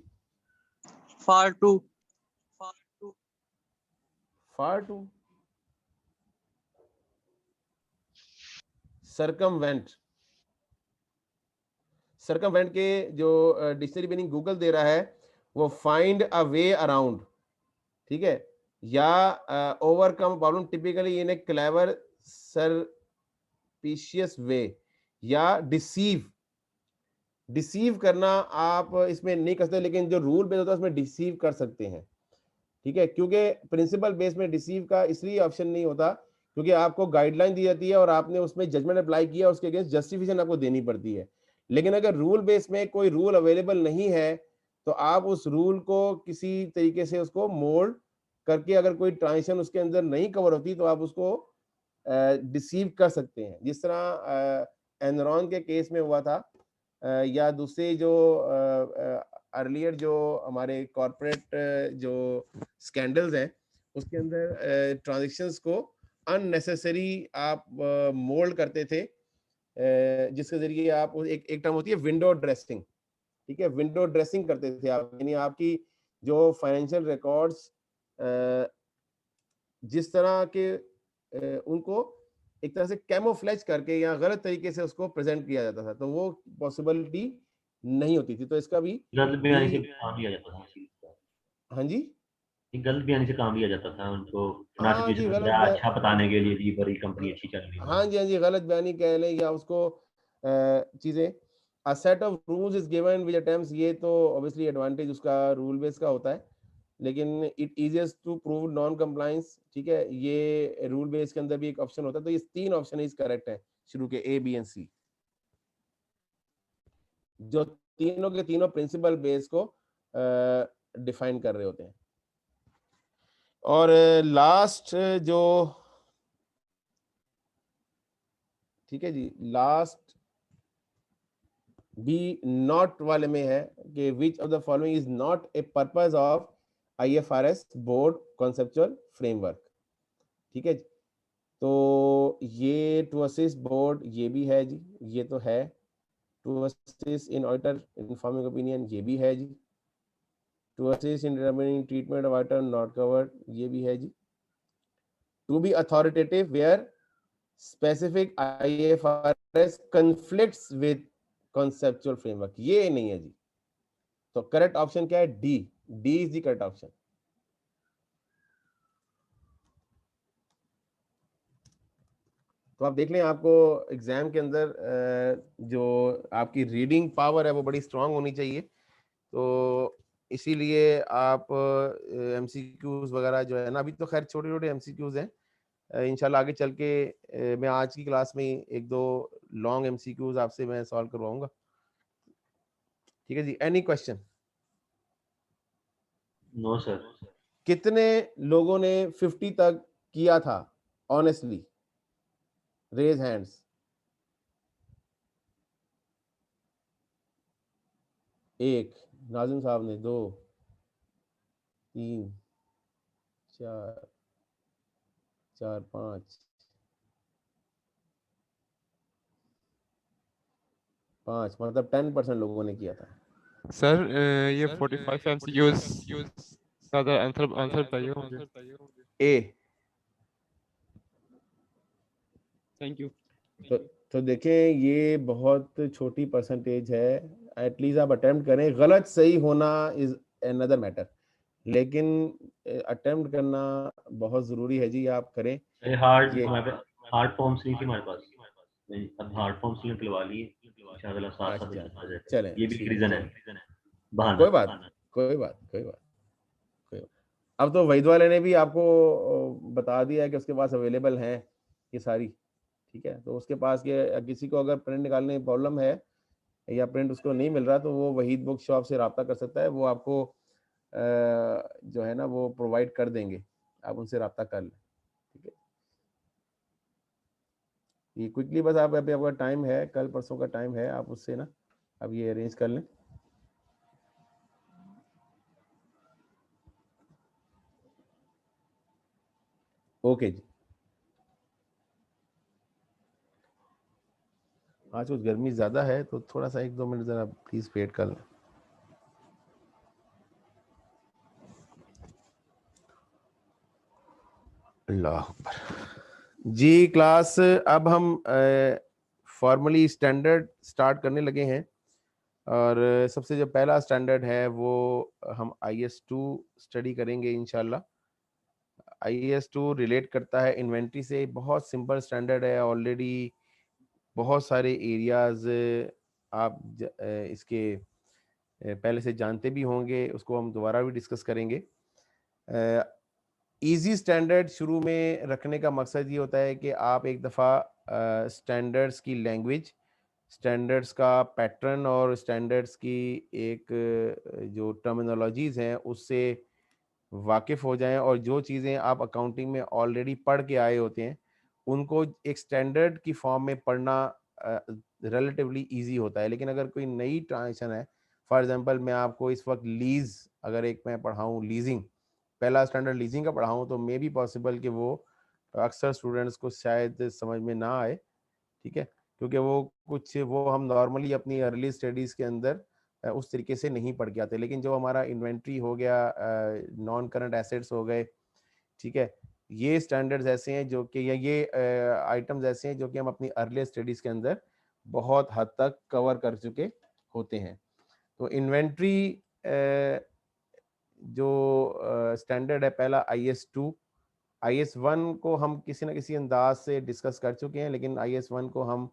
far to, far to, circumvent. Circumvent के जो डिक्शनरी मीनिंग गूगल दे रहा है वो फाइंड अ वे अराउंड, ठीक है, या overcome problem typically in a clever surreptitious way, या डिसीव। डिसीव करना आप इसमें नहीं कर सकते, लेकिन जो रूल बेस होता है उसमें डिसीव कर सकते हैं, ठीक है। क्योंकि प्रिंसिपल बेस में डिसीव का इसलिए ऑप्शन नहीं होता क्योंकि आपको गाइडलाइन दी जाती है और आपने उसमें जजमेंट अप्लाई किया, उसके अगेंस्ट जस्टिफिकेशन आपको देनी पड़ती है। लेकिन अगर रूल बेस में कोई रूल अवेलेबल नहीं है तो आप उस रूल को किसी तरीके से उसको मोल्ड करके, अगर कोई ट्रांजेक्शन उसके अंदर नहीं कवर होती तो आप उसको डिसीव कर सकते हैं। जिस तरह एनरॉन के केस में हुआ था, या दूसरे जो अर्लियर जो हमारे कॉर्पोरेट जो स्कैंडल्स हैं उसके अंदर ट्रांजैक्शंस को अननेसेसरी आप मोल्ड करते थे, जिसके जरिए आप एक टर्म होती है विंडो ड्रेसिंग, ठीक है, विंडो ड्रेसिंग करते थे आप, यानी आपकी जो फाइनेंशियल रिकॉर्ड्स जिस तरह के उनको एक तरह से कैमोफ्लेज करके या गलत तरीके से उसको प्रेजेंट किया जाता था, तो वो पॉसिबिलिटी नहीं होती थी। तो इसका भी गलत बयानी से काम लिया जाता था। हाँ जी, गलत बयानी से काम लिया जाता था उनको, हाँ जी, अच्छा बताने के लिए जी बड़ी कंपनी अच्छी चल रही है। हाँ जी, गलत बयानी कह लें या उसको चीजें। A set of rules is given which attempts, ये तो ऑब्वियसली एडवांटेज उसका रूल बेस का होता है, लेकिन it easiest to prove non compliance, ठीक है। ये रूल बेस के अंदर भी एक ऑप्शन होता है। तो ये तीन ऑप्शन इज करेक्ट है शुरू के ए बी एंड सी, जो तीनों के तीनों प्रिंसिपल बेस को डिफाइन कर रहे होते हैं। और लास्ट जो, ठीक है जी, लास्ट बी नॉट वाले में है कि which of the following is not a purpose of IFRS board conceptual framework, ठीक है जी। तो ये टू असिस्ट बोर्ड ये भी है जी, ये तो है। To assist in auditor informing opinion ये भी है जी। To assist in determining treatment of auditor not covered ये भी है जी। To be authoritative where specific IFRS conflicts with conceptual framework ये नहीं है जी। तो करेक्ट ऑप्शन क्या है? D is the correct option. तो आप देख लें, आपको एग्जाम के अंदर जो आपकी रीडिंग पावर है वो बड़ी स्ट्रांग होनी चाहिए। तो इसीलिए आप MCQs वगैरह जो है ना, अभी तो खैर छोटे छोटे MCQs हैं, इंशाल्लाह आगे चल के मैं आज की क्लास में एक दो लॉन्ग MCQs आपसे मैं सॉल्व करवाऊंगा। ठीक है जी, एनी क्वेश्चन? No sir. कितने लोगों ने 50 तक किया था ऑनेस्टली? Raise hands. एक, नाजिम साहब ने, 2, 3, 4, 5, 5, मतलब 10% लोगों ने किया था। सर ये 45 MCQs का आंसर आंसर बताइए मुझे। ए। Thank you. तो देखें, ये बहुत छोटी परसेंटेज है। एटलीस्ट आप अटेम्प्ट करें, गलत सही होना इज अनदर मैटर, लेकिन अटेम्प्ट करना बहुत ज़रूरी है जी, आप करें। ये हार्ड ये हार्ड फॉर्म्स नहीं थी हमारे पास, अब हार्ड फॉर्म्स निकलवा लिए इंशाल्लाह, साथ साथ अच्छा, चलता जाएगा। चलें, ये भी ठीक रीजन है, चलें। बहाना। कोई बात कोई बात कोई बात कोई बात। अब तो वहीद वाले ने भी आपको बता दिया है कि उसके पास अवेलेबल हैं ये सारी, ठीक है। तो उसके पास ये, किसी को अगर प्रिंट निकालने में प्रॉब्लम है या प्रिंट उसको नहीं मिल रहा, तो वो वहीद बुक शॉप से रब्ता कर सकता है, वो आपको जो है ना वो प्रोवाइड कर देंगे, आप उनसे रब्ता कर लें, ठीक है। ये क्विकली बस आप अभी, आपका टाइम है, कल परसों का टाइम है, आप उससे ना अब ये अरेंज कर लें। ओके जी। आज कुछ गर्मी ज़्यादा है, तो थोड़ा सा 1-2 मिनट ज़रा प्लीज़ वेट कर लें। अल्लाह अकबर जी। क्लास अब हम फॉर्मली स्टैंडर्ड स्टार्ट करने लगे हैं, और सबसे जो पहला स्टैंडर्ड है वो हम IS2 स्टडी करेंगे इंशाल्लाह। IS2 रिलेट करता है इन्वेंट्री से, बहुत सिंपल स्टैंडर्ड है, ऑलरेडी बहुत सारे एरियाज आप इसके पहले से जानते भी होंगे, उसको हम दोबारा भी डिस्कस करेंगे। इजी स्टैंडर्ड शुरू में रखने का मकसद ये होता है कि आप एक दफ़ा स्टैंडर्ड्स की लैंग्वेज, स्टैंडर्ड्स का पैटर्न और स्टैंडर्ड्स की एक जो टर्मिनोलॉजीज़ हैं उससे वाकिफ़ हो जाएं, और जो चीज़ें आप अकाउंटिंग में ऑलरेडी पढ़ के आए होते हैं उनको एक स्टैंडर्ड की फॉर्म में पढ़ना रिलेटिवली इजी होता है। लेकिन अगर कोई नई ट्रांजेक्शन है, फॉर एग्जांपल मैं आपको इस वक्त लीज़, अगर एक मैं पढ़ाऊँ लीजिंग, पहला स्टैंडर्ड लीजिंग का पढ़ाऊँ, तो मे बी पॉसिबल कि वो अक्सर स्टूडेंट्स को शायद समझ में ना आए, ठीक है, क्योंकि वो हम नॉर्मली अपनी अर्ली स्टडीज़ के अंदर उस तरीके से नहीं पढ़ के आते। लेकिन जो हमारा इन्वेंट्री हो गया, नॉन करंट एसेट्स हो गए, ठीक है, ये स्टैंडर्ड्स ऐसे हैं जो कि, या ये आइटम्स ऐसे हैं जो कि हम अपनी अर्ली स्टडीज़ के अंदर बहुत हद तक कवर कर चुके होते हैं। तो इन्वेंट्री जो स्टैंडर्ड है पहला IS2, IS1 को हम किसी न किसी अंदाज से डिस्कस कर चुके हैं, लेकिन IS1 को हम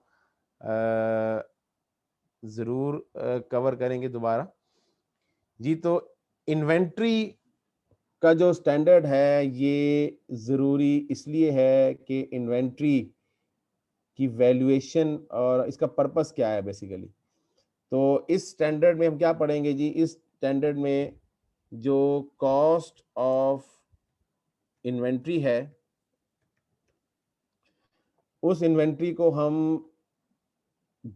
ज़रूर कवर करेंगे दोबारा जी। तो इन्वेंट्री का जो स्टैंडर्ड है ये ज़रूरी इसलिए है कि इन्वेंट्री की वैल्यूएशन और इसका पर्पस क्या है बेसिकली। तो इस स्टैंडर्ड में हम क्या पढ़ेंगे जी? इस स्टैंडर्ड में जो कॉस्ट ऑफ इन्वेंट्री है, उस इन्वेंट्री को हम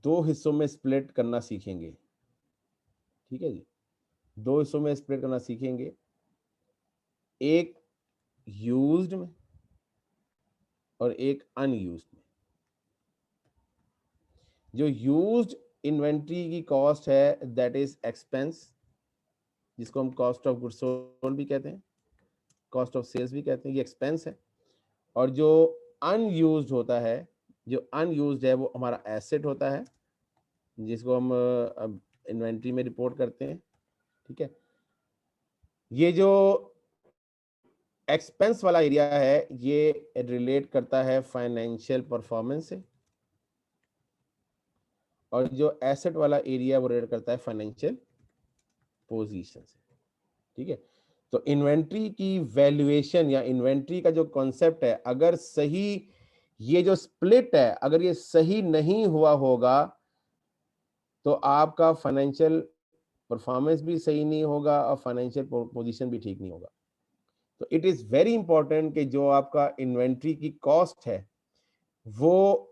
2 हिस्सों में स्प्लिट करना सीखेंगे, ठीक है जी। 2 हिस्सों में स्प्लिट करना सीखेंगे, एक यूज्ड में और एक अनयूज्ड में। जो यूज्ड इन्वेंट्री की कॉस्ट है दैट इज एक्सपेंस, जिसको हम कॉस्ट ऑफ गुड्स सोल्ड भी कहते हैं, कॉस्ट ऑफ सेल्स भी कहते हैं, ये एक्सपेंस है। और जो अनयूज्ड होता है, जो अनयूज्ड है वो हमारा एसेट होता है, जिसको हम इन्वेंट्री में रिपोर्ट करते हैं, ठीक है। ये जो एक्सपेंस वाला एरिया है ये रिलेट करता है फाइनेंशियल परफॉर्मेंस से, और जो एसेट वाला एरिया वो रिलेट करता है फाइनेंशियल पोजीशन से। ठीक है। तो इन्वेंट्री की वैल्यूएशन या इन्वेंट्री का जो कॉन्सेप्ट है, अगर सही ये जो स्प्लिट है अगर ये सही नहीं हुआ होगा तो आपका फाइनेंशियल परफॉर्मेंस भी सही नहीं होगा और फाइनेंशियल पोजीशन भी ठीक नहीं होगा। तो इट इज वेरी इंपॉर्टेंट कि जो आपका इन्वेंट्री की कॉस्ट है वो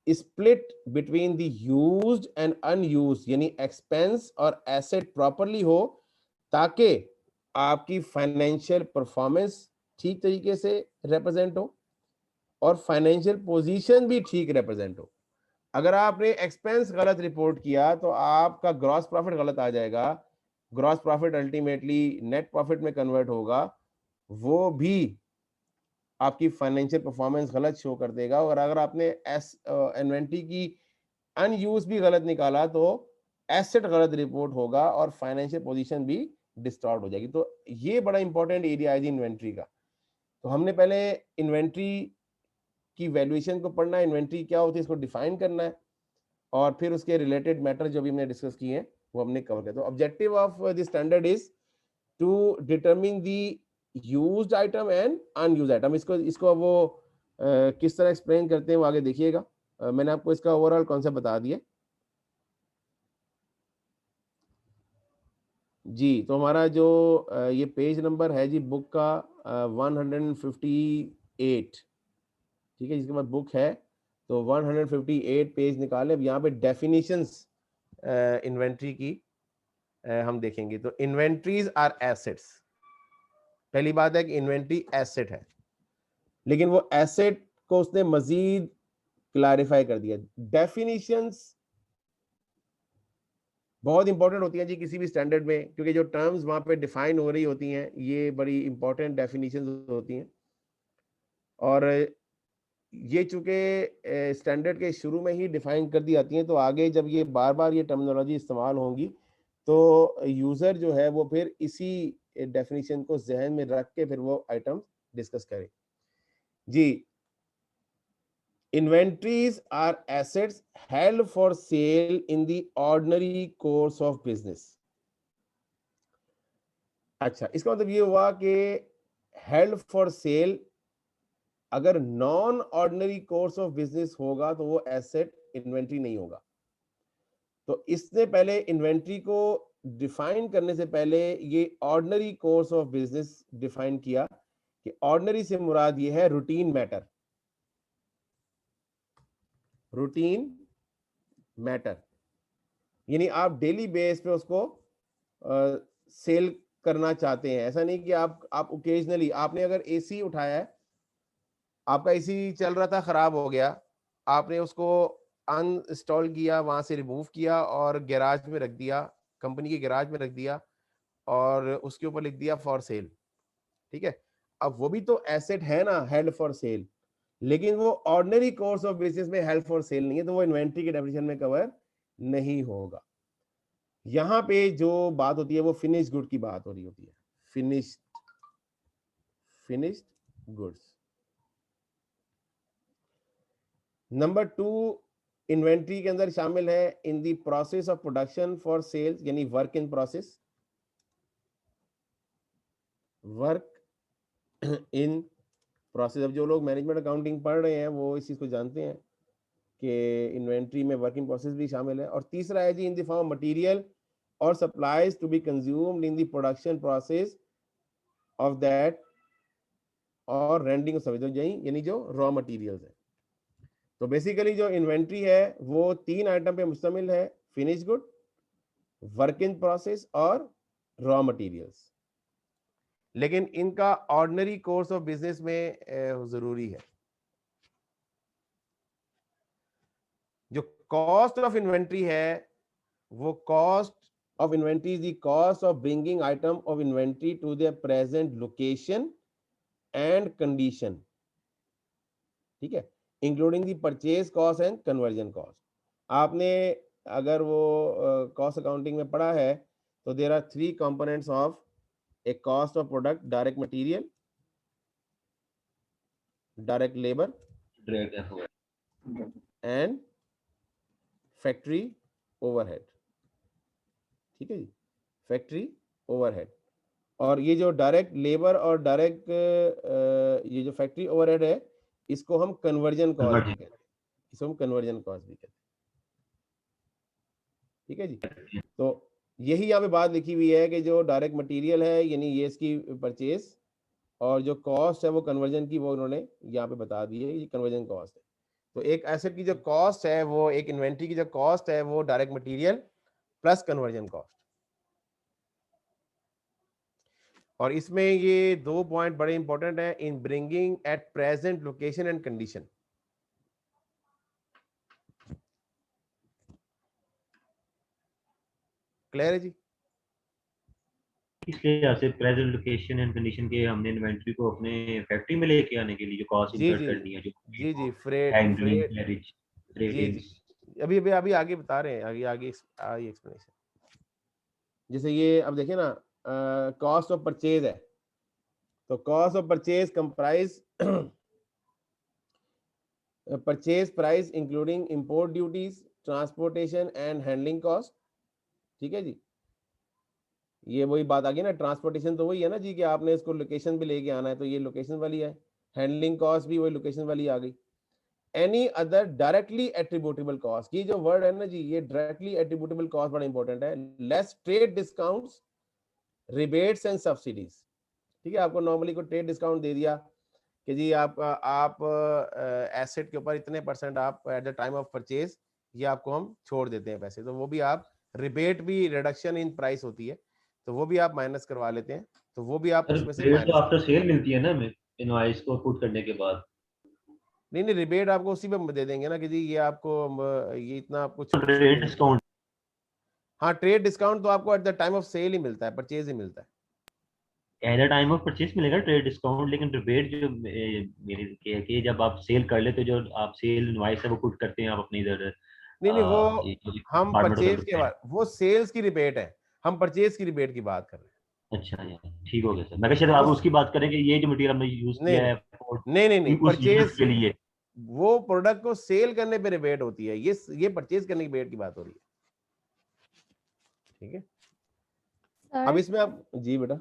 split between the used and unused यानी एक्सपेंस और एसेट प्रॉपरली हो, ताकि आपकी फाइनेंशियल परफॉर्मेंस ठीक तरीके से रिप्रेजेंट हो और फाइनेंशियल पोजीशन भी ठीक रिप्रेजेंट हो। अगर आपने एक्सपेंस गलत रिपोर्ट किया तो आपका ग्रॉस प्रॉफिट गलत आ जाएगा, gross profit ultimately net profit में कन्वर्ट होगा, वो भी आपकी फाइनेंशियल परफॉर्मेंस गलत शो कर देगा। और अगर आपने इन्वेंट्री की अनयूज भी गलत निकाला तो एसेट गलत रिपोर्ट होगा और फाइनेंशियल पोजीशन भी डिस्टॉर्ट हो जाएगी। तो ये बड़ा इंपॉर्टेंट एरिया है जी इन्वेंट्री का। तो हमने पहले इन्वेंट्री की वैल्यूएशन को पढ़ना है, इन्वेंट्री क्या होती है इसको डिफाइन करना है, और फिर उसके रिलेटेड मैटर जो भी हमने डिस्कस किए हैं वो हमने कवर किया। तो objective of the standard is to determine the used item and unused item. इसको वो किस तरह एक्सप्लेन करते हैं वो आगे देखिएगा। मैंने आपको इसका ओवरऑल कॉन्सेप्ट बता दिया जी। तो हमारा जो ये पेज नंबर है जी बुक का 158, ठीक है, जिसके बाद बुक है तो 158 पेज निकाले। अब यहाँ पे डेफिनेशंस इन्वेंट्री की हम देखेंगे। तो इन्वेंट्रीज आर एसेट्स। पहली बात है कि इन्वेंट्री एसेट है, लेकिन वो एसेट को उसने मजीद क्लैरिफाई कर दिया। डेफिनेशंस बहुत इंपॉर्टेंट होती हैं जी किसी भी स्टैंडर्ड में, क्योंकि जो टर्म्स वहां पे डिफाइन हो रही होती हैं ये बड़ी इंपॉर्टेंट डेफिनेशंस होती हैं। और ये चूंकि स्टैंडर्ड के शुरू में ही डिफाइन कर दी जाती हैं तो आगे जब ये बार बार ये टर्मिनोलॉजी इस्तेमाल होंगी तो यूजर जो है वो फिर इसी डेफिनेशन को जहन में रख के फिर वो आइटम डिस्कस करे जी। Inventories are assets held for sale in the ordinary course of business. अच्छा, इसका मतलब ये हुआ कि हेल्ड फॉर सेल अगर non ordinary course of business होगा तो वो एसेट इन्वेंट्री नहीं होगा। तो इसने पहले इन्वेंट्री को डिफाइन करने से पहले ये ordinary course of business define किया कि ऑर्डिनरी से मुराद ये है रूटीन मैटर। रूटीन मैटर यानी आप डेली बेस पे उसको सेल करना चाहते हैं। ऐसा नहीं कि आप ओकेजनली, आपने अगर एसी उठाया है, आपका एसी चल रहा था खराब हो गया, आपने उसको अनइंस्टॉल किया, वहां से रिमूव किया और गैराज में रख दिया, कंपनी के गैराज में रख दिया और उसके ऊपर लिख दिया फॉर सेल, ठीक है। अब वो भी तो एसेट है ना, हेल्ड फॉर सेल, लेकिन वो ऑर्डिनरी कोर्स ऑफ बिजनेस में हेल्ड फॉर सेल नहीं है, तो वो इन्वेंट्री के डेफिनेशन में कवर नहीं होगा। यहाँ पे जो बात होती है वो फिनिश गुड की बात हो रही होती है, फिनिश्ड गुड्स। नंबर 2 इन्वेंट्री के अंदर शामिल है in the process of production for sales, यानी work in process, work in process. अब जो लोग मैनेजमेंट अकाउंटिंग पढ़ रहे हैं वो इस चीज को जानते हैं कि इन्वेंट्री में वर्किंग प्रोसेस भी शामिल है। और तीसरा है जी इन द फॉर्म मटेरियल और supplies to be consumed in the production process of that और रेंडिंग सर्विस, यानी जो रॉ मटेरियल्स है। तो बेसिकली जो इन्वेंट्री है वो 3 आइटम पे मुश्तमिल है, finish good, work in process और रॉ मटेरियल्स। लेकिन इनका ऑर्डिनरी कोर्स ऑफ बिजनेस में जरूरी है। जो कॉस्ट ऑफ इन्वेंट्री है वो cost of inventory is the cost of bringing item of inventory to their present location and condition, ठीक है, including the purchase cost and conversion cost. आपने अगर वो कॉस्ट अकाउंटिंग में पढ़ा है तो there are 3 components of a cost of product: direct material, direct labour and factory overhead, ठीक है जी, फैक्ट्री ओवरहेड। और ये जो डायरेक्ट लेबर और डायरेक्ट ये जो फैक्ट्री ओवरहेड है, इसको हम कन्वर्जन कॉस्ट भी कहते हैं, इसको हम कन्वर्जन कॉस्ट भी कहते हैं। ठीक है जी। तो यही यहाँ पे बात लिखी हुई है कि जो डायरेक्ट मटेरियल है यानी ये इसकी परचेज, और जो कॉस्ट है वो कन्वर्जन की, वो उन्होंने यहाँ पे बता दी है, ये कन्वर्जन कॉस्ट है। तो एक एसेट की जो कॉस्ट है, वो एक इन्वेंट्री की जो कॉस्ट है, वो direct material plus conversion cost. और इसमें ये 2 पॉइंट बड़े इंपॉर्टेंट है, in bringing at present location and condition. Clear है जी? इसलिए ऐसे प्रेजेंट लोकेशन एंड कंडीशन के हमने इन्वेंटरी को अपने फैक्ट्री में लेके आने के लिए जो कॉस्ट जी इंकर जी कर दी है, जो जी फ्रेट हैंडलिंग, फ्रेट कैरेज, जी ट्रेडिंग। जी अभी आगे बता रहे हैं, आगे एक्सप्लेनेशन। जैसे ये अब देखिए ना, कॉस्ट ऑफ परचेज है, तो cost of purchase comprise purchase price including import duties, transportation and handling cost. ठीक है जी, ये वही बात आ गई ना, ट्रांसपोर्टेशन तो वही है ना जी कि आपने इसको लोकेशन भी लेके आना है, तो ये लोकेशन वाली है। हैंडलिंग कॉस्ट भी वही लोकेशन वाली आ गई। Any other directly attributable cost, ये जो वर्ड है ना जी, ये डायरेक्टली एट्रीब्यूटेबल कॉस्ट बड़ा इंपॉर्टेंट है। Less trade discounts, rebates and subsidies. ठीक है, आपको नॉर्मली को ट्रेड डिस्काउंट दे दिया कि जी आप एसेट के ऊपर इतने % आप eight the time of purchase ये आपको हम छोड़ देते हैं पैसे, तो वो भी आप रिबेट भी रिडक्शन इन प्राइस होती है, तो वो भी आप माइनस करवा लेते हैं, तो वो भी आप उसमें से रेट माइनस तो आफ्टर सेल मिलती है ना हमें इनवॉइस को पुट करने के बाद। नहीं रिबेट आपको उसी पे दे देंगे ना कि जी ये आपको ये इतना आपको छूट ट्रेड डिस्काउंट, हाँ ट्रेड डिस्काउंट तो आपको at the time of sale ही मिलता है, परचेज ही मिलता है। At the time of purchase मिलेगा ट्रेड डिस्काउंट, लेकिन रिबेट जो मेरे कि जब आप सेल कर लेते हो, जो आप सेल इनवॉइस है वो पुट करते हैं आप अपने इधर। नहीं वो हम डिपार्टमेंट परचेज के होता है। बाद, वो सेल्स की रिबेट है, हम परचेज की रिबेट की बात कर रहे हैं। अच्छा यार, ठीक हो गया सर। मैं कहा शायद आप उस उसकी बात करें कि ये जो मटेरियल हमने यूज नहीं किया है नहीं उस यूज परचेज, के लिए। वो प्रोडक्ट को सेल करने पे रिबेट होती है, ये परचेज करने की रिबेट की बात हो रही है। ठीक है, अब सर इसमें आप जी बेटा,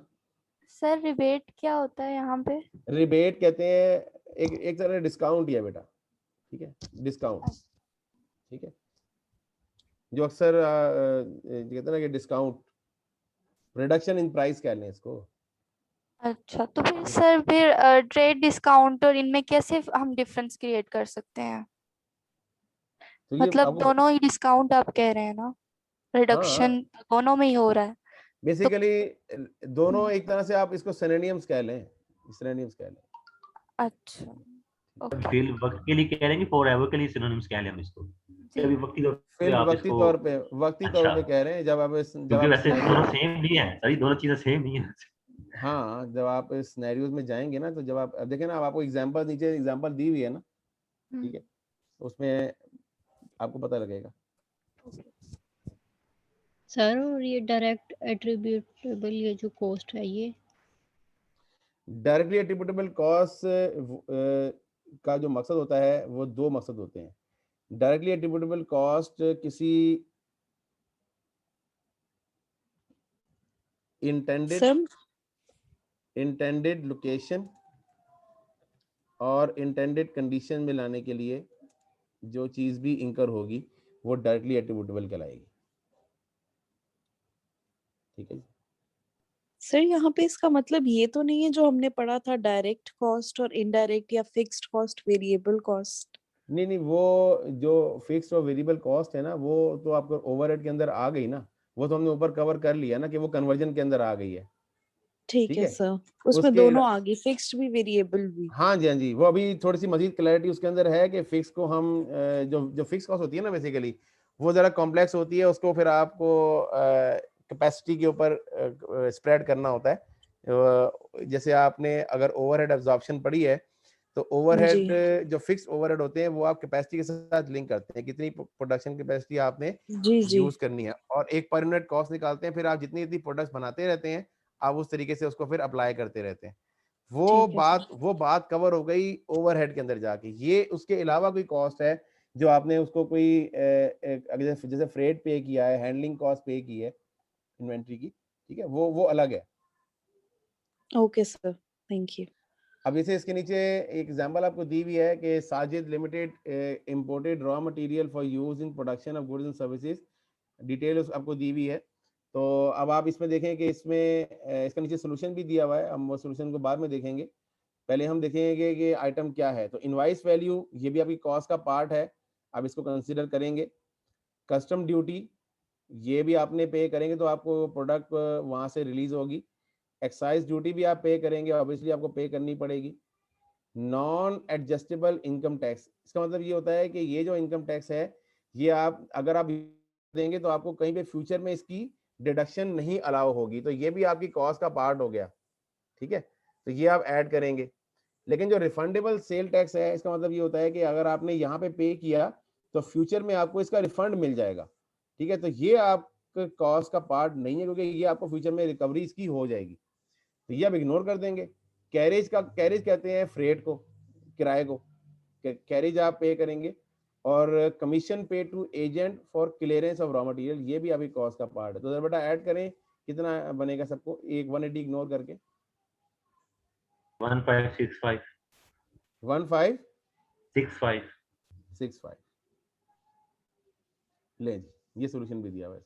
सर रिबेट क्या होता है यहाँ पे? रिबेट कहते हैं एक तरह डिस्काउंट ही है बेटा। ठीक है, डिस्काउंट। ठीक है, जो अक्सर कहते हैं ना कि डिस्काउंट, रिडक्शन इन प्राइस कह लें इसको। अच्छा, तो फिर सर फिर ट्रेड डिस्काउंट और इनमें कैसे हम डिफरेंस क्रिएट कर सकते हैं? तो ये मतलब आपको दोनों ही डिस्काउंट आप कह रहे हैं ना, हाँ रिडक्शन दोनों में ही हो रहा है। बेसिकली दोनों एक तरह से आप इसको सिनोनिम्स कह लें, सिनोनिम्स कह लें। अच्छा ओके। फिल वक्त के लिए कह रहे हैं, फॉर एवर के लिए सिनोनिम्स कह लें हम इसको। अभी वक्ती तौर पे फिल आप वक्ती इसको, तौर पे, वक्ती तौर अच्छा, पे कह रहे हैं जब आप क्योंकि वैसे दोनों सेम नहीं है सर, दोनों चीजें सेम नहीं है। हाँ जब आप सिनेरियोज में जाएंगे ना, तो जब आप अब देखें ना, अब आपको एग्जांपल नीचे एग्जांपल दी हुई है ना, ठीक है, उसमें आपको पता लगेगा। सर और ये डायरेक्ट एट्रीब्यूटेबल ये जो कॉस्ट है, ये डायरेक्टली एट्रीब्यूटेबल कॉस्ट का जो मकसद होता है वो 2 मकसद होते हैं। डायरेक्टली एट्रीब्यूटेबल कॉस्ट किसी इंटेंडेड लोकेशन और इंटेंडेड कंडीशन में लाने के लिए जो चीज भी इंकर होगी वो डायरेक्टली एट्रीब्यूटेबल कहलाएगी। ठीक है, सर यहाँ पे इसका मतलब ये तो नहीं है जो हमने पढ़ा था डायरेक्ट कॉस्ट और इनडायरेक्ट या फिक्स्ड कॉस्ट, वेरिएबल कॉस्ट? नहीं वो जो फिक्स्ड और वेरिएबल कॉस्ट है ना, वो तो आपको ओवरहेड के अंदर आ गई ना, वो तो हमने ऊपर कवर कर लिया ना कि वो कन्वर्जन के अंदर आ गई है। ठीक है सर, उसमें दोनों आ गई, फिक्स्ड भी वेरिएबल भी। हाँ जी, वो अभी थोड़ी सी मजीद क्लैरिटी उसके अंदर है कि फिक्स को हम जो फिक्स कॉस्ट होती है ना, बेसिकली वो जरा कॉम्प्लेक्स होती है, उसको फिर आपको कैपेसिटी के ऊपर स्प्रेड करना होता है। जैसे आपने अगर ओवरहेड एब्जॉर्प्शन पढ़ी है, तो ओवरहेड जो फिक्स ओवरहेड होते हैं वो आप कैपेसिटी के साथ लिंक करते हैं, कितनी प्रोडक्शन कैपेसिटी आपने यूज करनी है, और एक पर यूनिट कॉस्ट निकालते हैं, फिर आप जितनी प्रोडक्ट्स बनाते रहते हैं आप उस तरीके से उसको फिर अप्लाई करते रहते हैं। वो बात कवर हो गई ओवरहेड के अंदर जाके। ये उसके अलावा कोई कॉस्ट है जो आपने उसको कोई जैसे फ्रेट पे किया है, हैंडलिंग कॉस्ट पे की है इन्वेंट्री की, ठीक है, वो अलग है। Okay sir, thank you. अब जैसे इसके नीचे एक एग्जांपल आपको दी हुई है कि Sajid limited imported raw material for use in production of goods and services, detail आपको दी हुई है। तो अब आप इसमें देखें कि इसमें इसका नीचे सोल्यूशन भी दिया हुआ है, हम वो सोल्यूशन को बाद में देखेंगे। पहले हम देखेंगे कि आइटम क्या है। तो इनवाइस वैल्यू ये भी आपकी कॉस्ट का पार्ट है, आप इसको कंसिडर करेंगे। कस्टम ड्यूटी ये भी आपने पे करेंगे तो आपको प्रोडक्ट वहाँ से रिलीज होगी। एक्साइज ड्यूटी भी आप पे करेंगे, ऑब्वियसली आपको पे करनी पड़ेगी। नॉन एडजस्टेबल इनकम टैक्स, इसका मतलब ये होता है कि ये जो इनकम टैक्स है ये आप अगर आप देंगे तो आपको कहीं पे फ्यूचर में इसकी डिडक्शन नहीं अलाउ होगी, तो ये भी आपकी कॉस्ट का पार्ट हो गया। ठीक है, तो ये आप ऐड करेंगे। लेकिन जो रिफंडेबल सेल टैक्स है, इसका मतलब ये होता है कि अगर आपने यहाँ पे किया तो फ्यूचर में आपको इसका रिफंड मिल जाएगा। ठीक है, तो ये आपका कॉस्ट का पार्ट नहीं है, क्योंकि ये आपको फ्यूचर में रिकवरी इसकी हो जाएगी, तो ये आप इग्नोर कर देंगे। कैरेज कहते हैं फ्रेट को, किराए को, कैरेज आप पे करेंगे। और commission pay to agent for clearance of raw material, ये भी आपकी कॉस्ट का पार्ट है। तो बेटा ऐड करें, कितना बनेगा सबको, एक 180 इग्नोर करके 1565 1565 ले जी, ये सॉल्यूशन भी दिया हुआ है।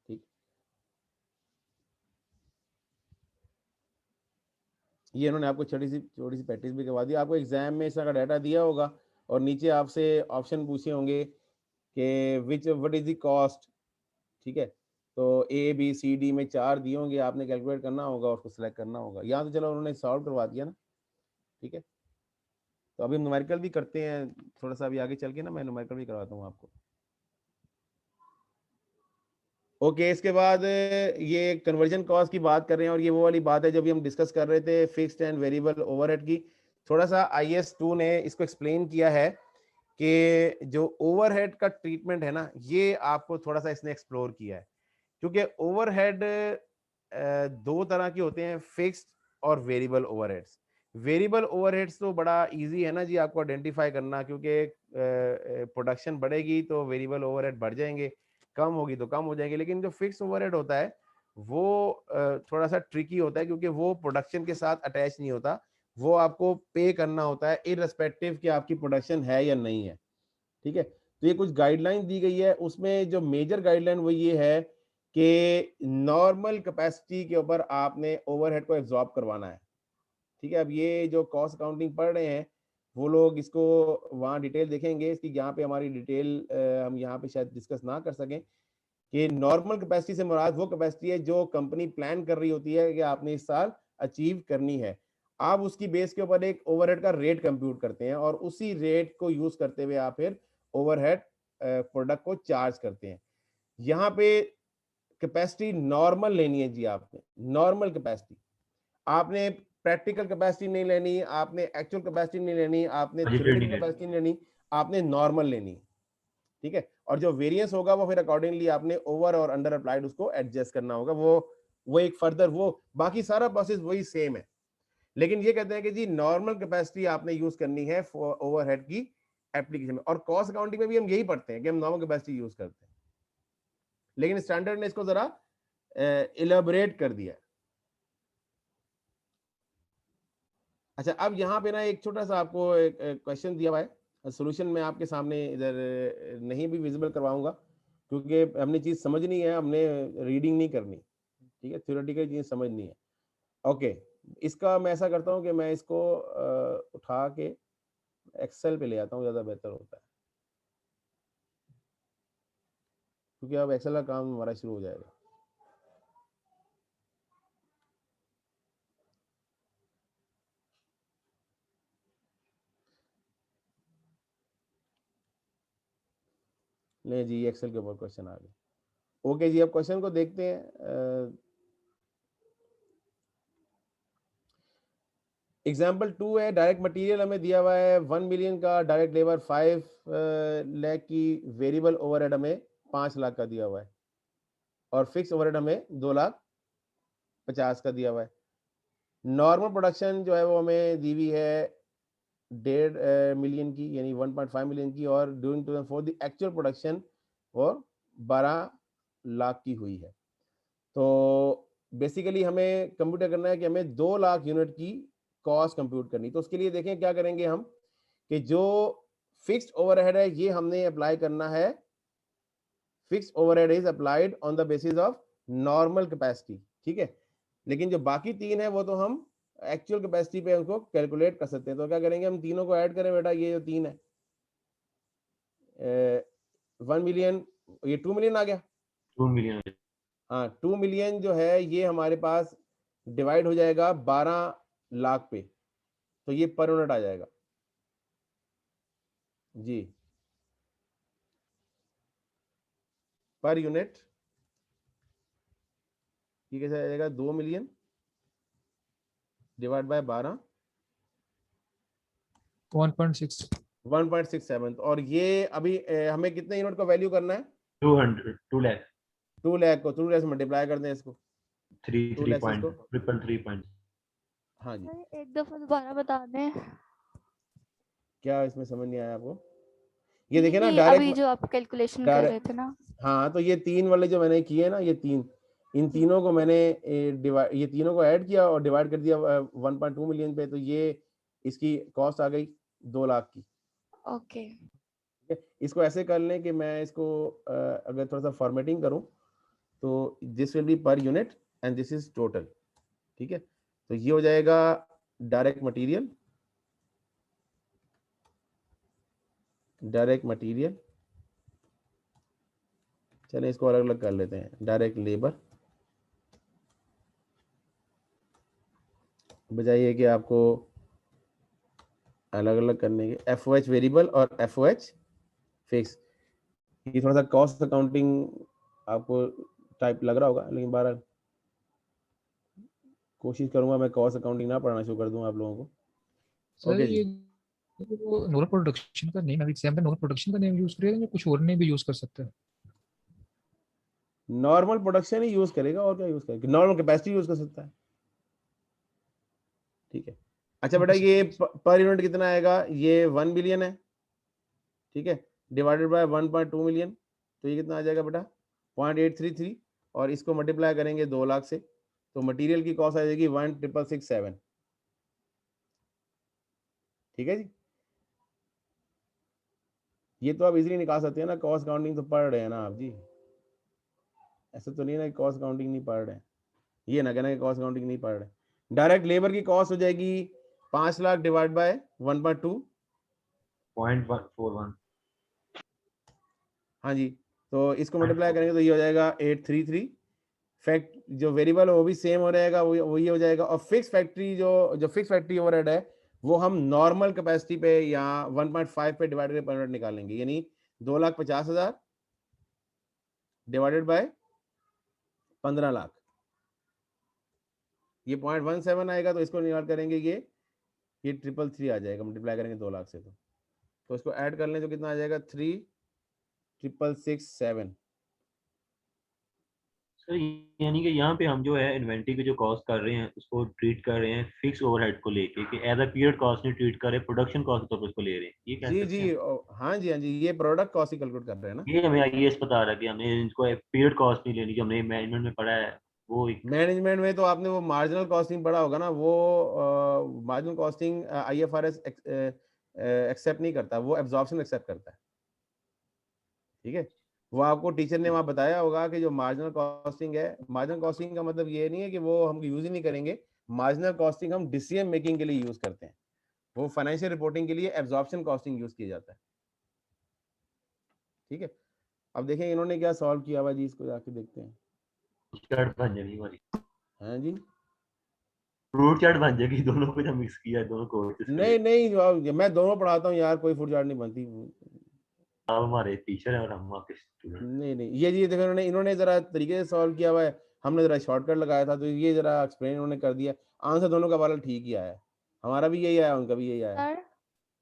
ठीक, ये इन्होंने आपको छोटी सी प्रैक्टिस भी करवा दी। आपको एग्जाम में इसका डाटा दिया होगा और नीचे आपसे ऑप्शन पूछे होंगे कि व्हाट इज द कॉस्ट। ठीक है, तो ABCD में 4 दिए होंगे, आपने कैलकुलेट करना होगा और उसको सिलेक्ट करना होगा। यहाँ तो चलो उन्होंने सॉल्व करवा दिया ना। ठीक है, तो अभी हम न्यूमेरिकल भी करते हैं, थोड़ा सा अभी आगे चल के ना मैं न्यूमेरिकल भी करवाता हूँ आपको। ओके, इसके बाद ये कन्वर्जन कॉस्ट की बात कर रहे हैं, और ये वो वाली बात है जो भी हम डिस्कस कर रहे थे फिक्स्ड एंड वेरिएबल ओवरहेड की। थोड़ा सा IS2 ने इसको एक्सप्लेन किया है कि जो ओवरहेड का ट्रीटमेंट है ना, ये आपको थोड़ा सा इसने एक्सप्लोर किया है। क्योंकि ओवरहेड 2 तरह के होते हैं, फिक्स्ड और वेरिएबल ओवरहेड्स। वेरिएबल ओवरहेड्स तो बड़ा इजी है ना जी आपको आइडेंटिफाई करना, क्योंकि प्रोडक्शन बढ़ेगी तो वेरिएबल ओवरहेड बढ़ जाएंगे, कम होगी तो कम हो जाएंगे। लेकिन जो फिक्स ओवरहेड होता है वो थोड़ा सा ट्रिकी होता है, क्योंकि वो प्रोडक्शन के साथ अटैच नहीं होता, वो आपको पे करना होता है इररिस्पेक्टिव कि आपकी प्रोडक्शन है या नहीं है। ठीक है, तो ये कुछ गाइडलाइन दी गई है, उसमें जो मेजर गाइडलाइन वो ये है कि नॉर्मल कैपेसिटी के ऊपर आपने ओवरहेड को एब्जॉर्ब करवाना है। ठीक है, अब ये जो कॉस्ट अकाउंटिंग पढ़ रहे हैं वो लोग इसको वहाँ डिटेल देखेंगे, इसकी यहाँ पे हमारी डिटेल हम यहाँ पे शायद डिस्कस ना कर सकें कि नॉर्मल कैपेसिटी से मुराद वो कैपेसिटी है जो कंपनी प्लान कर रही होती है कि आपने इस साल अचीव करनी है। आप उसकी बेस के ऊपर एक ओवरहेड का रेट कंप्यूट करते हैं और उसी रेट को यूज करते हुए आप फिर ओवरहेड प्रोडक्ट को चार्ज करते हैं। यहाँ पे कैपेसिटी नॉर्मल लेनी है जी, आपने नॉर्मल कैपेसिटी, आपने प्रैक्टिकल कैपेसिटी नहीं लेनी, आपने एक्चुअल कैपेसिटी नहीं लेनी, आपने थ्योरेटिकल कैपेसिटी नहीं लेनी, आपने नॉर्मल लेनी। ठीक है, और जो वेरिएंस होगा वो फिर अकॉर्डिंगली आपने ओवर और अंडर अप्लाइड उसको एडजस्ट करना होगा। वो एक फर्दर, वो बाकी सारा प्रोसेस वही सेम है, लेकिन ये कहते हैं कि जी नॉर्मल कैपेसिटी आपने यूज करनी है ओवरहेड की एप्लीकेशन में। और कॉस्ट अकाउंटिंग में भी हम यही पढ़ते हैं कि हम नॉर्मल कैपेसिटी यूज करते हैं, लेकिन स्टैंडर्ड ने इसको जरा इलेबोरेट कर दिया। अच्छा, अब यहाँ पे ना एक छोटा सा आपको एक क्वेश्चन दिया हुआ है, सॉल्यूशन मैं आपके सामने इधर नहीं भी विजिबल करवाऊंगा, क्योंकि हमने चीज समझनी है, हमने रीडिंग नहीं करनी। ठीक है, थ्योरेटिकल चीज समझनी है। ओके, इसका मैं ऐसा करता हूँ कि मैं इसको उठा के एक्सेल पे ले आता हूँ, ज़्यादा बेहतर होता है, क्योंकि अब एक्सेल का काम हमारा शुरू हो जाएगा। नहीं जी, एक्सेल के ऊपर क्वेश्चन आ गए। ओके जी, अब क्वेश्चन को देखते हैं। एग्जाम्पल 2 है, डायरेक्ट मटेरियल हमें दिया हुआ है 1 मिलियन का, डायरेक्ट लेबर 5 लाख की, वेरिएबल ओवरहेड हमें 5 लाख का दिया हुआ है, और फिक्स ओवरहेड हमें 2,50,000 का दिया हुआ है। नॉर्मल प्रोडक्शन जो है वो हमें दी हुई है 1.5 मिलियन की, यानी 1.5 मिलियन की, और ड्यूरिंग 2004 द एक्चुअल प्रोडक्शन वो 12 लाख की हुई है। तो बेसिकली हमें कंप्यूटर करना है कि हमें 2 लाख यूनिट की कॉस्ट कंप्यूट करनी। तो उसके लिए देखें क्या करेंगे हम कि जो फिक्स्ड ओवरहेड है ये हमने अप्लाई करना है, fixed overhead is applied on the basis of normal capacity, ठीक है। लेकिन जो बाकी 3 है वो तो हम एक्चुअल कैपेसिटी पे उनको कैलकुलेट कर सकते हैं। तो क्या करेंगे, हम तीनों को ऐड करें बेटा, ये जो 3 है 1 मिलियन, ये 2 मिलियन आ गया, 2 मिलियन। हाँ 2 मिलियन जो है ये हमारे पास डिवाइड हो जाएगा 12 लाख पे, तो ये पर यूनिट आ जाएगा जी, पर यूनिट ये कैसे आ जाएगा, 2 मिलियन डिवाइड बाय 12 1.67। और ये अभी हमें कितने यूनिट को वैल्यू करना है, 2 लाख 2 लाख को 2 लाख से मल्टीप्लाई कर दें इसको, 3.3 हाँ जी। सर एक दफा दोबारा बता दें। क्या इसमें समझ नहीं आया आपको, ये देखिए ना नहीं, डायरेक्ट अभी जो आप कैलकुलेशन कर रहे थे ना। हाँ तो ये 3 वाले जो मैंने किए ना, ये 3, इन तीनों को मैंने ये तीनों को ऐड किया और डिवाइड कर दिया 1.2 मिलियन पे, तो ये इसकी कॉस्ट आ गई 2 लाख की। ओके, इसको ऐसे कर लें कि मैं इसको अगर थोड़ा सा फॉर्मेटिंग करूं तो this will be per unit and this is total, ठीक है। तो ये हो जाएगा डायरेक्ट मटेरियल, चलें इसको अलग अलग कर लेते हैं, डायरेक्ट लेबर, बजाय ये कि आपको अलग अलग करने के, FOH वेरिएबल और FOH फिक्स। ये थोड़ा सा कॉस्ट अकाउंटिंग आपको टाइप लग रहा होगा, लेकिन बहरहाल कोशिश करूंगा मैं कॉस्ट अकाउंटिंग ना पढ़ाना शुरू कर दूं आप लोगों को। सर ओके ये जी, नॉर्मल प्रोडक्शन का नेम, एग्जाम में नॉर्मल प्रोडक्शन का नेम यूज करेगा या कुछ और नेम भी यूज कर सकते हैं? नॉर्मल प्रोडक्शन ही यूज करेगा, और क्या यूज करेगा, नॉर्मल कैपेसिटी यूज कर सकता है, ठीक है। अच्छा बेटा, ये पर यूनिट कितना आएगा, ये 1 बिलियन है, ठीक है, डिवाइडेड बाय 1.2 मिलियन, तो ये कितना आ जाएगा बेटा 0.833, और इसको मल्टीप्लाई करेंगे 2 लाख से, तो मटेरियल की कॉस्ट आ जाएगी 1,667, ठीक है जी। ये तो आप इजीली निकाल सकते हैं ना, कॉस्ट अकाउंटिंग तो पढ़ रहे हैं ना आप जी, ऐसा तो नहीं ना कि कॉस्ट अकाउंटिंग नहीं पढ़ रहे हैं, ये ना कहना कि कॉस्ट अकाउंटिंग नहीं पढ़ रहे। डायरेक्ट लेबर की कॉस्ट हो जाएगी 5 लाख डिवाइड बाय 1.41, हाँ जी, तो इसको मल्टीप्लाई करेंगे तो ये हो जाएगा 833। फैक्ट जो वेरिएबल है वो भी सेम हो रहेगा, वही हो जाएगा। और फिक्स फैक्ट्री जो फिक्स फैक्ट्री ओवरहेड है वो हम नॉर्मल कैपेसिटी पे या 1.5 पे डिवाइड करके पर यूनिट निकालेंगे, यानी 2,50,000 डिवाइडेड बाय 15 लाख, ये 0.17 आएगा, तो इसको निकाल करेंगे ये 333 आ जाएगा, मल्टीप्लाई करेंगे 2 लाख से, तो इसको ऐड कर लें तो कितना आ जाएगा 3,667। सर यानी कि यहाँ पे हम जो है इन्वेंटरी की जो कॉस्ट कर रहे हैं उसको ट्रीट कर रहे हैं फिक्स ओवरहेड को लेके, कि एज अ पीरियड कॉस्ट नहीं ट्रीट कर रहे, प्रोडक्शन कॉस्ट के तौर पर उसको ले रहे हैं, ये कह जी सकते जी हैं? हाँ जी, हाँ जी, ये प्रोडक्ट कॉस्ट ही कैलकुलेट कर रहे हैं ना। ये हमें IAS बता रहा है कि हमने इनको पीरियड कॉस्ट नहीं लेनी, जो हमने मैनेजमेंट में पढ़ा है वो एक। मैनेजमेंट में तो आपने वो मार्जिनल कॉस्टिंग पढ़ा होगा ना, वो मार्जिनल कॉस्टिंग IFRS एक्सेप्ट नहीं करता, वो एब्जॉर्प्शन एक्सेप्ट करता है, ठीक है। वो आपको टीचर ने वहाँ बताया होगा कि जो मार्जिनल कॉस्टिंग है, मार्जिनल कॉस्टिंग का मतलब ये नहीं है कि वो हम यूज ही नहीं करेंगे, मार्जिनल कॉस्टिंग हम डिसीजन मेकिंग के लिए यूज करते हैं, वो फाइनेंशियल रिपोर्टिंग के लिए एब्जॉर्प्शन कॉस्टिंग यूज किया जाता है, ठीक है। अब देखें इन्होंने क्या सॉल्व किया हुआ जी, इसको जाके देखते हैं। चार्ट बन जाएगी हमारी, हाँ जी, फ्रूट चार्ट बन जाएगी, दोनों को जब मिक्स किया है दोनों कोर्सेज को। नहीं नहीं, मैं दोनों पढ़ाता हूँ यार, कोई फूड चार्ट नहीं बनती। आप हमारे टीचर हैं और हम आपके स्टूडेंट। नहीं नहीं, ये देखो इन्होंने जरा तरीके से सॉल्व किया हुआ है, हमने जरा शॉर्टकट लगाया था, तो ये जरा एक्सप्लेन इन्होंने कर दिया, आंसर दोनों का वाला ठीक ही आया है, हमारा भी यही आया, उनका भी यही आया। सर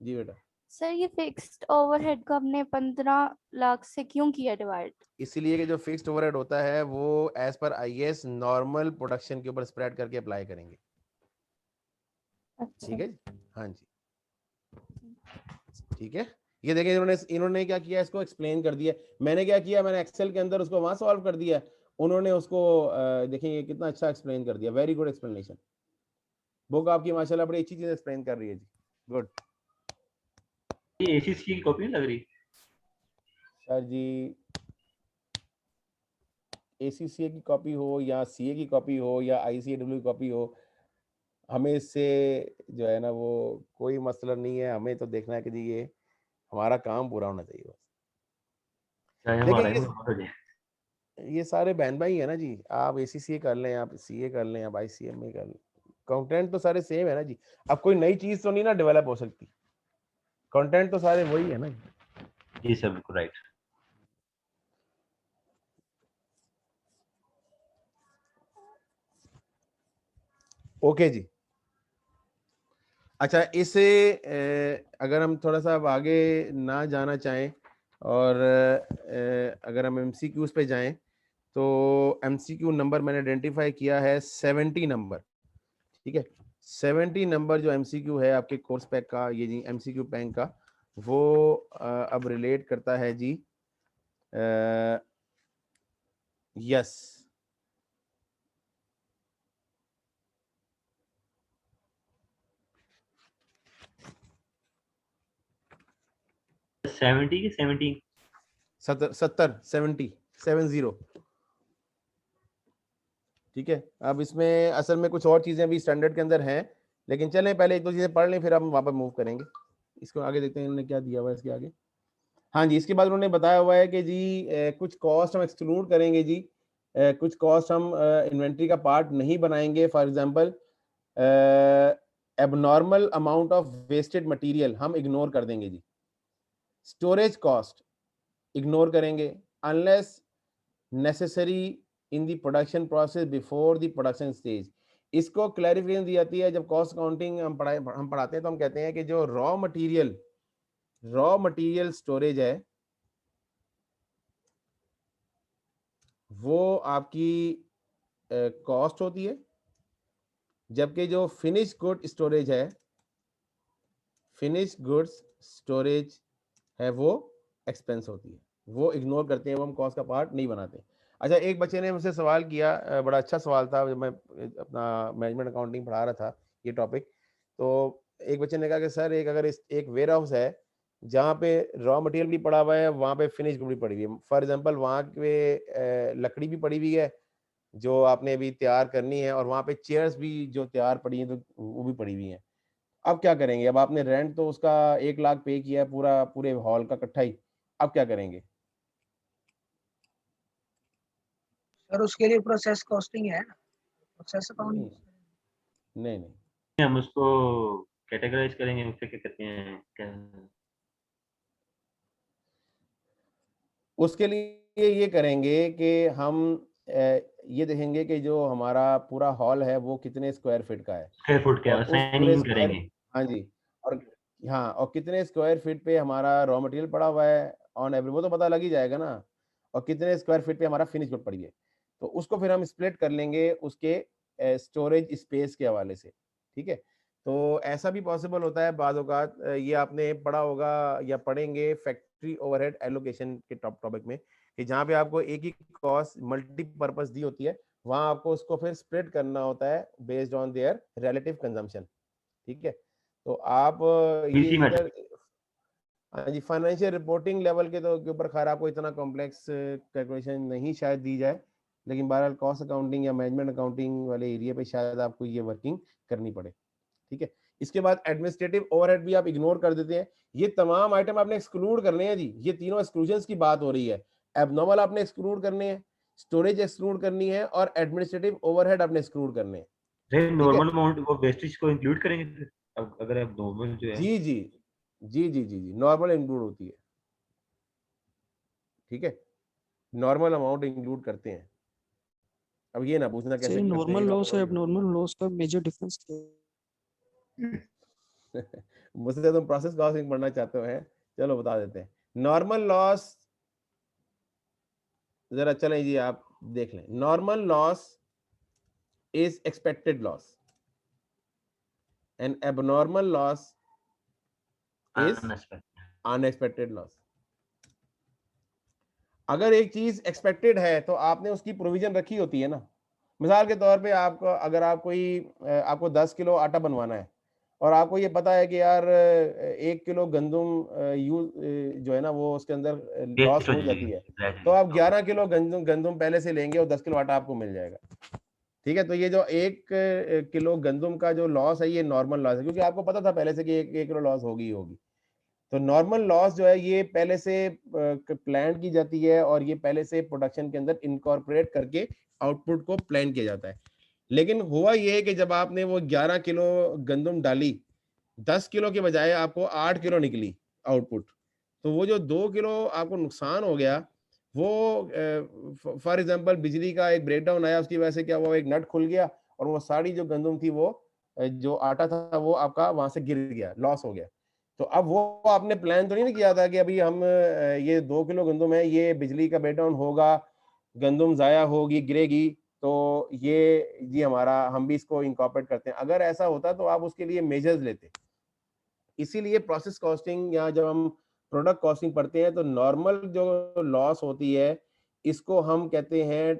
जी बेटा, सर ये फिक्स्ड ओवरहेड को हमने 15 लाख से क्यों किया डिवाइड? इसीलिए कि जो फिक्स्ड ओवरहेड होता है वो as per IAS normal production के ऊपर स्प्रेड करके अप्लाई करेंगे, अच्छा, ठीक है जी, हाँ जी, ठीक है। ये देखिए इन्होंने क्या किया, इसको एक्सप्लेन कर दिया, मैंने क्या किया, मैंने एक्सेल के अंदर उसको वहां सॉल्व कर दिया, उन्होंने उसको देखेंगे कितना अच्छा एक्सप्लेन कर दिया, वेरी गुड एक्सप्लेनेशन। बुक आपकी माशाल्लाह बड़ी अच्छी चीज एक्सप्लेन कर रही है जी, गुड। ये एसीसी की कॉपी नहीं लग रही सर जी, ACCA की कॉपी हो या CA की कॉपी हो या ICAW की कॉपी हो, हमें इससे जो है ना वो कोई मसला नहीं है। हमें तो देखना है कि जी ये हमारा काम पूरा होना चाहिए बस। चाहे हमारा ही लेकिन हो जाए। ये सारे बहन भाई है ना जी, आप ACCA कर लें, आप CA कर लें, आप ICMA कर लें, कंटेंट तो सारे सेम है ना जी। अब कोई नई चीज तो नहीं ना डेवलप हो सकती, कंटेंट तो सारे वही है ना जी। जी सर, बिल्कुल राइट। ओके जी। अच्छा, इसे अगर हम थोड़ा सा अब आगे ना जाना चाहें और अगर हम MCQs पे जाएं, तो MCQ नंबर मैंने आइडेंटिफाई किया है 70 नंबर, ठीक है। 70 नंबर जो MCQ है आपके कोर्स पैक का, ये जी MCQ बैंक का, वो अब रिलेट करता है जी यस 70 की 70 70 ठीक है। अब इसमें असल में कुछ और चीजें भी स्टैंडर्ड के अंदर हैं, लेकिन चलें पहले एक दो चीजें पढ़ लें, फिर हम वापस मूव करेंगे। इसको आगे देखते हैं इन्होंने क्या दिया हुआ है इसके आगे। हाँ जी, इसके बाद उन्होंने बताया हुआ है कि जी कुछ कॉस्ट हम एक्सक्लूड करेंगे जी, कुछ कॉस्ट हम इन्वेंट्री का पार्ट नहीं बनाएंगे। For example abnormal amount of wasted material हम इग्नोर कर देंगे जी। स्टोरेज कॉस्ट इग्नोर करेंगे unless necessary in the production process before the production stage. इसको क्लैरिफिकेशन दी जाती है जब कॉस्ट अकाउंटिंग हम पढ़ाते हैं, तो हम कहते हैं कि जो रॉ मटेरियल स्टोरेज है वो आपकी कॉस्ट होती है, जबकि जो फिनिश गुड स्टोरेज है, फिनिश गुड्स स्टोरेज है, वो एक्सपेंस होती है, वो इग्नोर करते हैं, वो हम कॉस्ट का पार्ट नहीं बनाते। अच्छा, एक बच्चे ने मुझसे सवाल किया, बड़ा अच्छा सवाल था, जब मैं अपना मैनेजमेंट अकाउंटिंग पढ़ा रहा था ये टॉपिक, तो एक बच्चे ने कहा कि सर अगर एक वेयर हाउस है जहाँ पे रॉ मटेरियल भी पड़ा हुआ है, वहाँ पे फिनिश गुड भी पड़ी हुई है। फॉर एग्जांपल वहाँ पे लकड़ी भी पड़ी हुई है जो आपने अभी तैयार करनी है, और वहाँ पे चेयर्स भी जो तैयार पड़ी हैं तो वो भी पड़ी हुई हैं। अब क्या करेंगे? अब आपने रेंट तो उसका 1 लाख पे किया है पूरे हॉल का इकट्ठा ही, अब क्या करेंगे? सर उसके लिए प्रोसेस कॉस्टिंग है, प्रोसेस अकाउंट नहीं हम उसको कैटेगराइज करेंगे, उससे क्या कहते हैं उसके लिए ये करेंगे कि हम ये देखेंगे कि जो हमारा पूरा हॉल है वो कितने स्क्वायर फीट का है, स्क्वायर फुट के और उस पूरे साइनिंग स्क्वायर, करेंगे। हाँ जी, और हाँ, और कितने स्क्वायर फीट पे हमारा रॉ मटेरियल पड़ा हुआ है ऑन एवरेज, वो तो पता लग ही जाएगा ना, और कितने स्क्वायर फीट पे हमारा फिनिश गुड पड़ी है। तो उसको फिर हम स्प्लिट कर लेंगे उसके स्टोरेज स्पेस के हवाले से, ठीक है। तो ऐसा भी पॉसिबल होता है बाज़ औक़ात, ये आपने पढ़ा होगा या पढ़ेंगे फैक्ट्री ओवरहेड एलोकेशन के टॉपिक में, कि जहाँ पे आपको एक ही कॉस्ट मल्टीपर्पज़ दी होती है, वहाँ आपको उसको फिर स्प्लिट करना होता है based on their relative consumption, ठीक है। तो आप ये इसी में इधर, हाँ जी, फाइनेंशियल रिपोर्टिंग लेवल के तो के ऊपर खैर आपको इतना कॉम्प्लेक्स कैलकुलेशन नहीं शायद दी जाए, लेकिन बहरहाल कॉस्ट अकाउंटिंग या मैनेजमेंट अकाउंटिंग वाले एरिया पे शायद आपको ये वर्किंग करनी पड़े, ठीक है। इसके बाद एडमिनिस्ट्रेटिव ओवरहेड भी आप इग्नोर कर देते हैं। ये तमाम आइटम आपने एक्सक्लूड करने हैं जी, ये तीनों एक्सक्लूजन्स की बात हो रही है। एबनॉर्मल आपने एक्सक्लूड करने हैं, स्टोरेज एक्सक्लूड करनी है, और एडमिनिस्ट्रेटिव ओवरहेड आपने एक्सक्लूड करने हैं, ठीक है। नॉर्मल अमाउंट वो वेस्टेज को इंक्लूड करेंगे फिर, अब अगर अब नॉर्मल जो है। जी जी जी जी जी जी नॉर्मल इंक्लूड होती है, ठीक है, नॉर्मल अमाउंट इंक्लूड करते हैं। अब ये ना पूछना कैसे सर करते नॉर्मल हैं, लॉस और एबनॉर्मल लॉस का मेजर डिफरेंस क्या है? मुझसे तुम प्रोसेस कॉस्टिंग पढ़ना चाहते हो हैं, चलो बता देते हैं। नॉर्मल लॉस जरा चलें जी, आप देख लें। Normal loss is expected loss and abnormal loss is unexpected loss. अगर एक चीज एक्सपेक्टेड है तो आपने उसकी प्रोविजन रखी होती है ना। मिसाल के तौर पे आपको अगर आप कोई आपको 10 किलो आटा बनवाना है और आपको ये पता है कि यार 1 किलो गंदम यूज जो है ना वो उसके अंदर लॉस हो जाती है, तो आप 11 किलो गंदम गंदम पहले से लेंगे और 10 किलो आटा आपको मिल जाएगा। ठीक है, तो ये जो 1 किलो गंदम का जो लॉस है ये नॉर्मल लॉस है, क्योंकि आपको पता था पहले से कि 1 किलो लॉस होगी ही होगी। तो नॉर्मल लॉस जो है ये पहले से प्लान की जाती है और ये पहले से प्रोडक्शन के अंदर इनकॉर्पोरेट करके आउटपुट को प्लान किया जाता है। लेकिन हुआ ये है कि जब आपने वो 11 किलो गंदम डाली, 10 किलो के बजाय आपको 8 किलो निकली आउटपुट, तो वो जो 2 किलो आपको नुकसान हो गया वो फॉर एग्जांपल बिजली का एक ब्रेकडाउन आया, उसकी वजह से क्या हुआ, एक नट खुल गया और वो सारी जो गंदम थी वो जो आटा था वो आपका वहां से गिर गया, लॉस हो गया। तो अब वो आपने प्लान तो नहीं ना किया था कि अभी हम ये 2 किलो गंदम है, ये बिजली का ब्रेकडाउन होगा, गंदम जाया होगी, गिरेगी, तो ये जी हमारा हम भी इसको इनकॉर्पोरेट करते हैं। अगर ऐसा होता तो आप उसके लिए मेजर्स लेते। इसीलिए प्रोसेस कॉस्टिंग या जब हम प्रोडक्ट कॉस्टिंग पढ़ते हैं तो नॉर्मल जो लॉस होती है इसको हम कहते हैं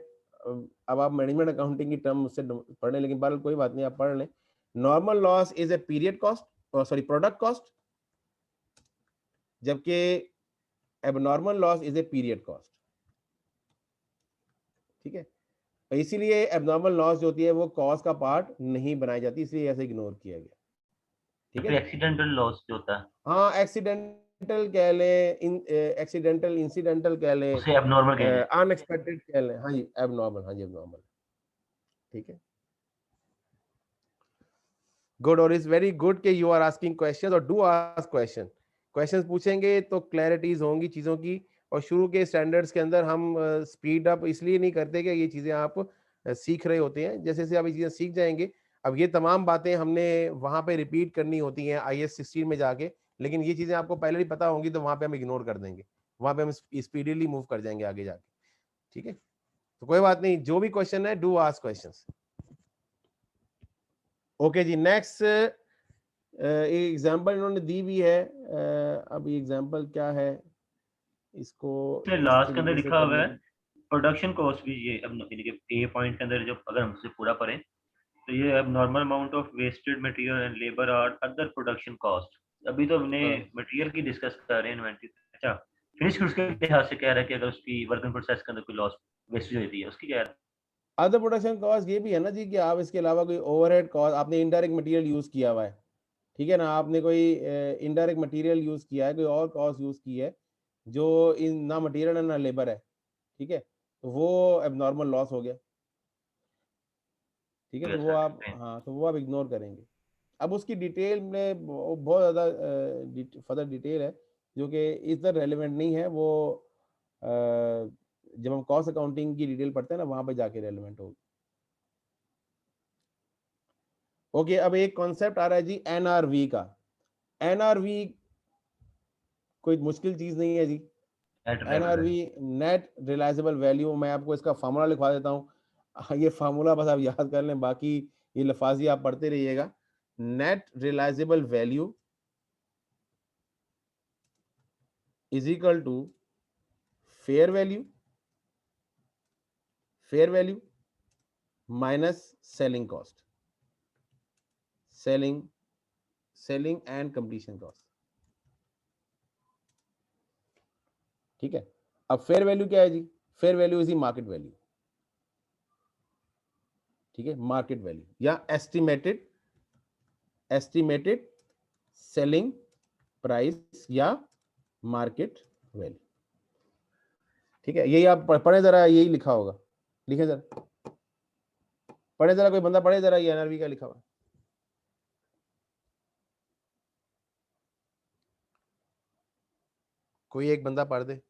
अब आप मैनेजमेंट अकाउंटिंग की टर्म मुझसे पढ़ लें, लेकिन बहरहाल कोई बात नहीं, आप पढ़ लें। Normal loss is a period cost, sorry product cost, जबकि abnormal loss is a period cost. ठीक है, तो इसीलिए एबनॉर्मल लॉस जो होती है वो कॉस्ट का पार्ट नहीं बनाई जाती, इसलिए ऐसे इग्नोर किया गया। ठीक है, एक्सीडेंटल लॉस जो होता है, हाँ एक्सीडेंटल कह लें, एक्सीडेंटल इंसिडेंटल कह लें, उसे एबनॉर्मल कह लें, अनएक्सपेक्टेड कह लें। हाँ जी एबनॉर्मल, हाँ जी एबनॉर्मल। ठीक है, गुड, और इज वेरी गुड कि यू आर आस्किंग क्वेश्चंस, और डू आस्क क्वेश्चंस पूछेंगे तो क्लैरिटीज होंगी चीज़ों की। और शुरू के स्टैंडर्ड्स के अंदर हम स्पीड अप इसलिए नहीं करते कि ये चीज़ें आप सीख रहे होते हैं, जैसे जैसे आप ये चीज़ें सीख जाएंगे। अब ये तमाम बातें हमने वहाँ पे रिपीट करनी होती हैं IAS 16 में जाके, लेकिन ये चीज़ें आपको पहले ही पता होंगी तो वहाँ पे हम इग्नोर कर देंगे, वहाँ पे हम स्पीडीली मूव कर जाएंगे आगे जाके। ठीक है, तो कोई बात नहीं, जो भी क्वेश्चन है डू आस्क क्वेश्चंस। ओके जी, नेक्स्ट एग्जांपल इन्होंने दी भी है। अब एग्जांपल क्या है, इसको लास्ट के अंदर लिखा हुआ है प्रोडक्शन कॉस्ट भी, ये अब यानी कि ए पॉइंट के अंदर जब अगर हमसे पूरा पढ़ें तो ये अब normal amount of wasted material and labour or other production cost. अभी तो हमने मटेरियल की डिस्कस कर रहे हैं, इन्वेंटरी। अच्छा, फिनिश गुड्स के लिहाज से कह रहा है कि अगर उसकी वर्क इन प्रोसेस के अंदर कोई लॉस वेस्टेज होती है उसकी क्या है? अदर प्रोडक्शन कॉस्ट ये भी है ना जी कि आप इसके अलावा कोई ओवरहेड कॉस्ट, आपने इनडायरेक्ट मटेरियल यूज किया हुआ है, ठीक है ना, आपने कोई इनडायरेक्ट मटेरियल यूज किया है, कोई और कॉस्ट यूज की है जो इन ना मटेरियल है ना लेबर है, ठीक है, तो वो एबनॉर्मल लॉस हो गया। ठीक है, तो वो आप, हाँ तो वो आप इग्नोर करेंगे। अब उसकी डिटेल में बहुत ज़्यादा फर्दर डिटेल है जो कि इधर रेलेवेंट नहीं है, वो जब हम कॉस्ट अकाउंटिंग की डिटेल पढ़ते हैं ना वहां पे जाके रेलेवेंट होगी। ओके, अब एक कॉन्सेप्ट आ रहा है जी NRV का। NRV कोई मुश्किल चीज नहीं है जी। NRV नेट रिलायजेबल वैल्यू, मैं आपको इसका फार्मूला लिखवा देता हूँ, ये फार्मूला बस आप याद कर लें, बाकी ये लफाजी आप पढ़ते रहिएगा। Net realizable value is equal to fair value minus selling cost, selling and completion cost. ठीक है, अब फेयर वैल्यू क्या है जी? Fair value is market value. ठीक है, मार्केट वैल्यू या एस्टिमेटेड सेलिंग प्राइस या मार्केट वैल्यू। ठीक है, यही आप पढ़े जरा, यही लिखा होगा, लिखे जरा, पढ़े जरा, कोई बंदा पढ़े जरा, ये NRV का लिखा हुआ। कोई एक बंदा पढ़ दे।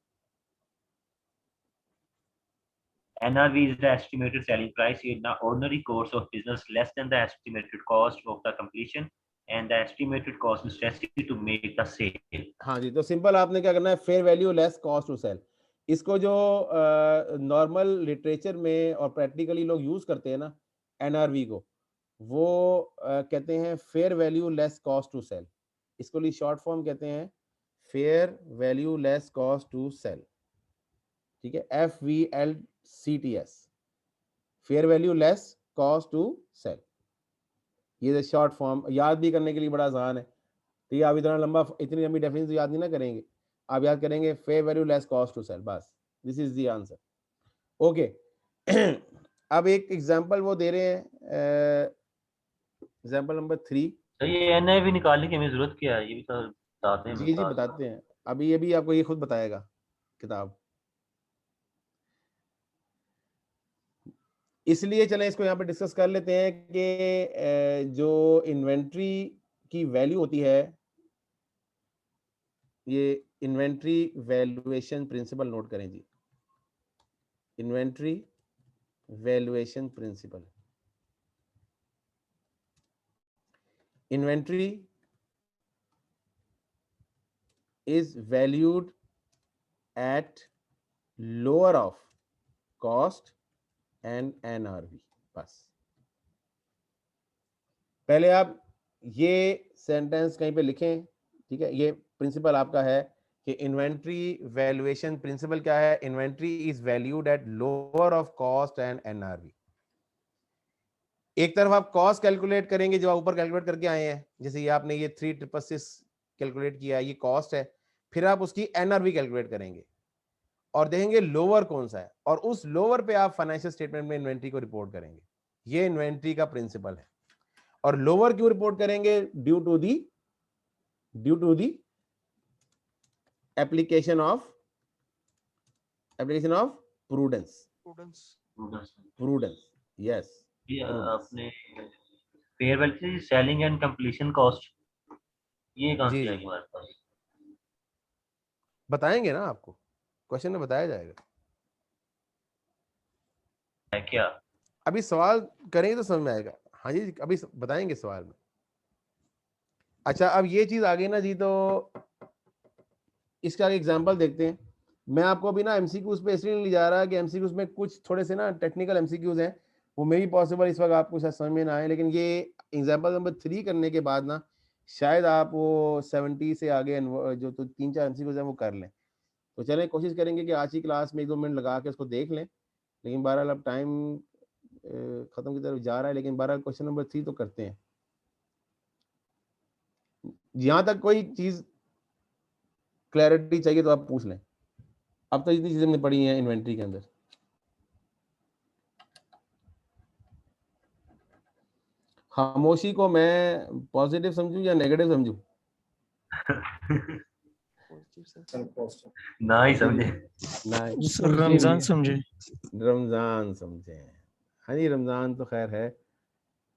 NRV is the estimated selling price in the ordinary course of business less than the estimated cost of the completion and the estimated cost necessary to make the sale। हाँ जी, तो सिंपल आपने क्या करना है, fair value less cost to sell. इसको जो normal literature में और प्रैक्टिकली लोग यूज करते हैं ना NRV को, वो कहते हैं fair value less cost to sell. इसको लिए शॉर्ट फॉर्म कहते हैं fair value less cost to sell. ठीक है, FVLCTS, fair value less cost to sell. ये शॉर्ट फॉर्म याद भी करने के लिए बड़ा आसान है, तो ये आप इतना लंबा, इतनी लंबी डेफिनेशन तो याद नहीं ना करेंगे, आप याद करेंगे fair value less cost to sell, बस this is the answer. Okay अब एक एग्जांपल वो दे रहे हैं, एग्जांपल नंबर 3। तो ये NIV निकालने की हमें जरूरत क्या है, ये भी तो बताते हैं। जी बताते हैं, अभी ये भी आपको ये खुद बताएगा किताब, इसलिए चलें इसको यहाँ पे डिस्कस कर लेते हैं कि जो इन्वेंट्री की वैल्यू होती है, ये इन्वेंट्री वैल्यूएशन प्रिंसिपल नोट करें जी, inventory valuation principle. Inventory is valued at lower of cost and NRV। बस पहले आप ये सेंटेंस कहीं पे लिखें, ठीक है। ये प्रिंसिपल आपका है कि इन्वेंट्री वैल्यूएशन प्रिंसिपल क्या है, inventory is valued at lower of cost and NRV। एक तरफ आप कॉस्ट कैलकुलेट करेंगे जो आप ऊपर कैलकुलेट करके आए हैं, जैसे ये आपने ये 3666 कैलकुलेट किया, ये कॉस्ट है, फिर आप उसकी NRV कैलकुलेट करेंगे और देखेंगे लोअर कौन सा है, और उस लोअर पे आप फाइनेंशियल स्टेटमेंट में इन्वेंट्री को रिपोर्ट करेंगे। ये इन्वेंट्री का प्रिंसिपल है। और लोअर क्यों रिपोर्ट करेंगे, due to the application of prudence. Yes, अपने fair value selling and completion cost, ये कहां से आएगी हमारे पास? बताएंगे ना आपको, क्वेश्चन में बताया जाएगा। है क्या? अभी सवाल करेंगे तो समझ में आएगा। हाँ जी, अभी बताएंगे सवाल में। अच्छा, अब ये चीज आ गई ना जी, तो इसका एग्जांपल देखते हैं। मैं आपको अभी ना MCQs पे इसलिए नहीं ले जा रहा कि MCQs में कुछ थोड़े से ना टेक्निकल MCQs हैं, वो मे भी पॉसिबल इस वक्त आपको शायद समझ में ना आए, लेकिन ये एग्जांपल नंबर 3 करने के बाद ना शायद आप वो 70 से आगे जो तो 3-4 MCQs हैं वो कर लें। तो चलें कोशिश करेंगे कि आज की क्लास में 1-2 मिनट लगा के उसको देख लें, लेकिन बहरहाल अब टाइम खत्म की तरफ जा रहा है, लेकिन बहरहाल क्वेश्चन नंबर 3 तो करते हैं। यहाँ तक कोई चीज क्लैरिटी चाहिए तो आप पूछ लें। अब तो इतनी चीजें हमने पढ़ी हैं इन्वेंट्री के अंदर। खामोशी को मैं पॉजिटिव समझूं या नेगेटिव समझूं? ना ही समझे, रमजान समझे। रमजान समझे, हाँ जी, रमजान तो खैर है।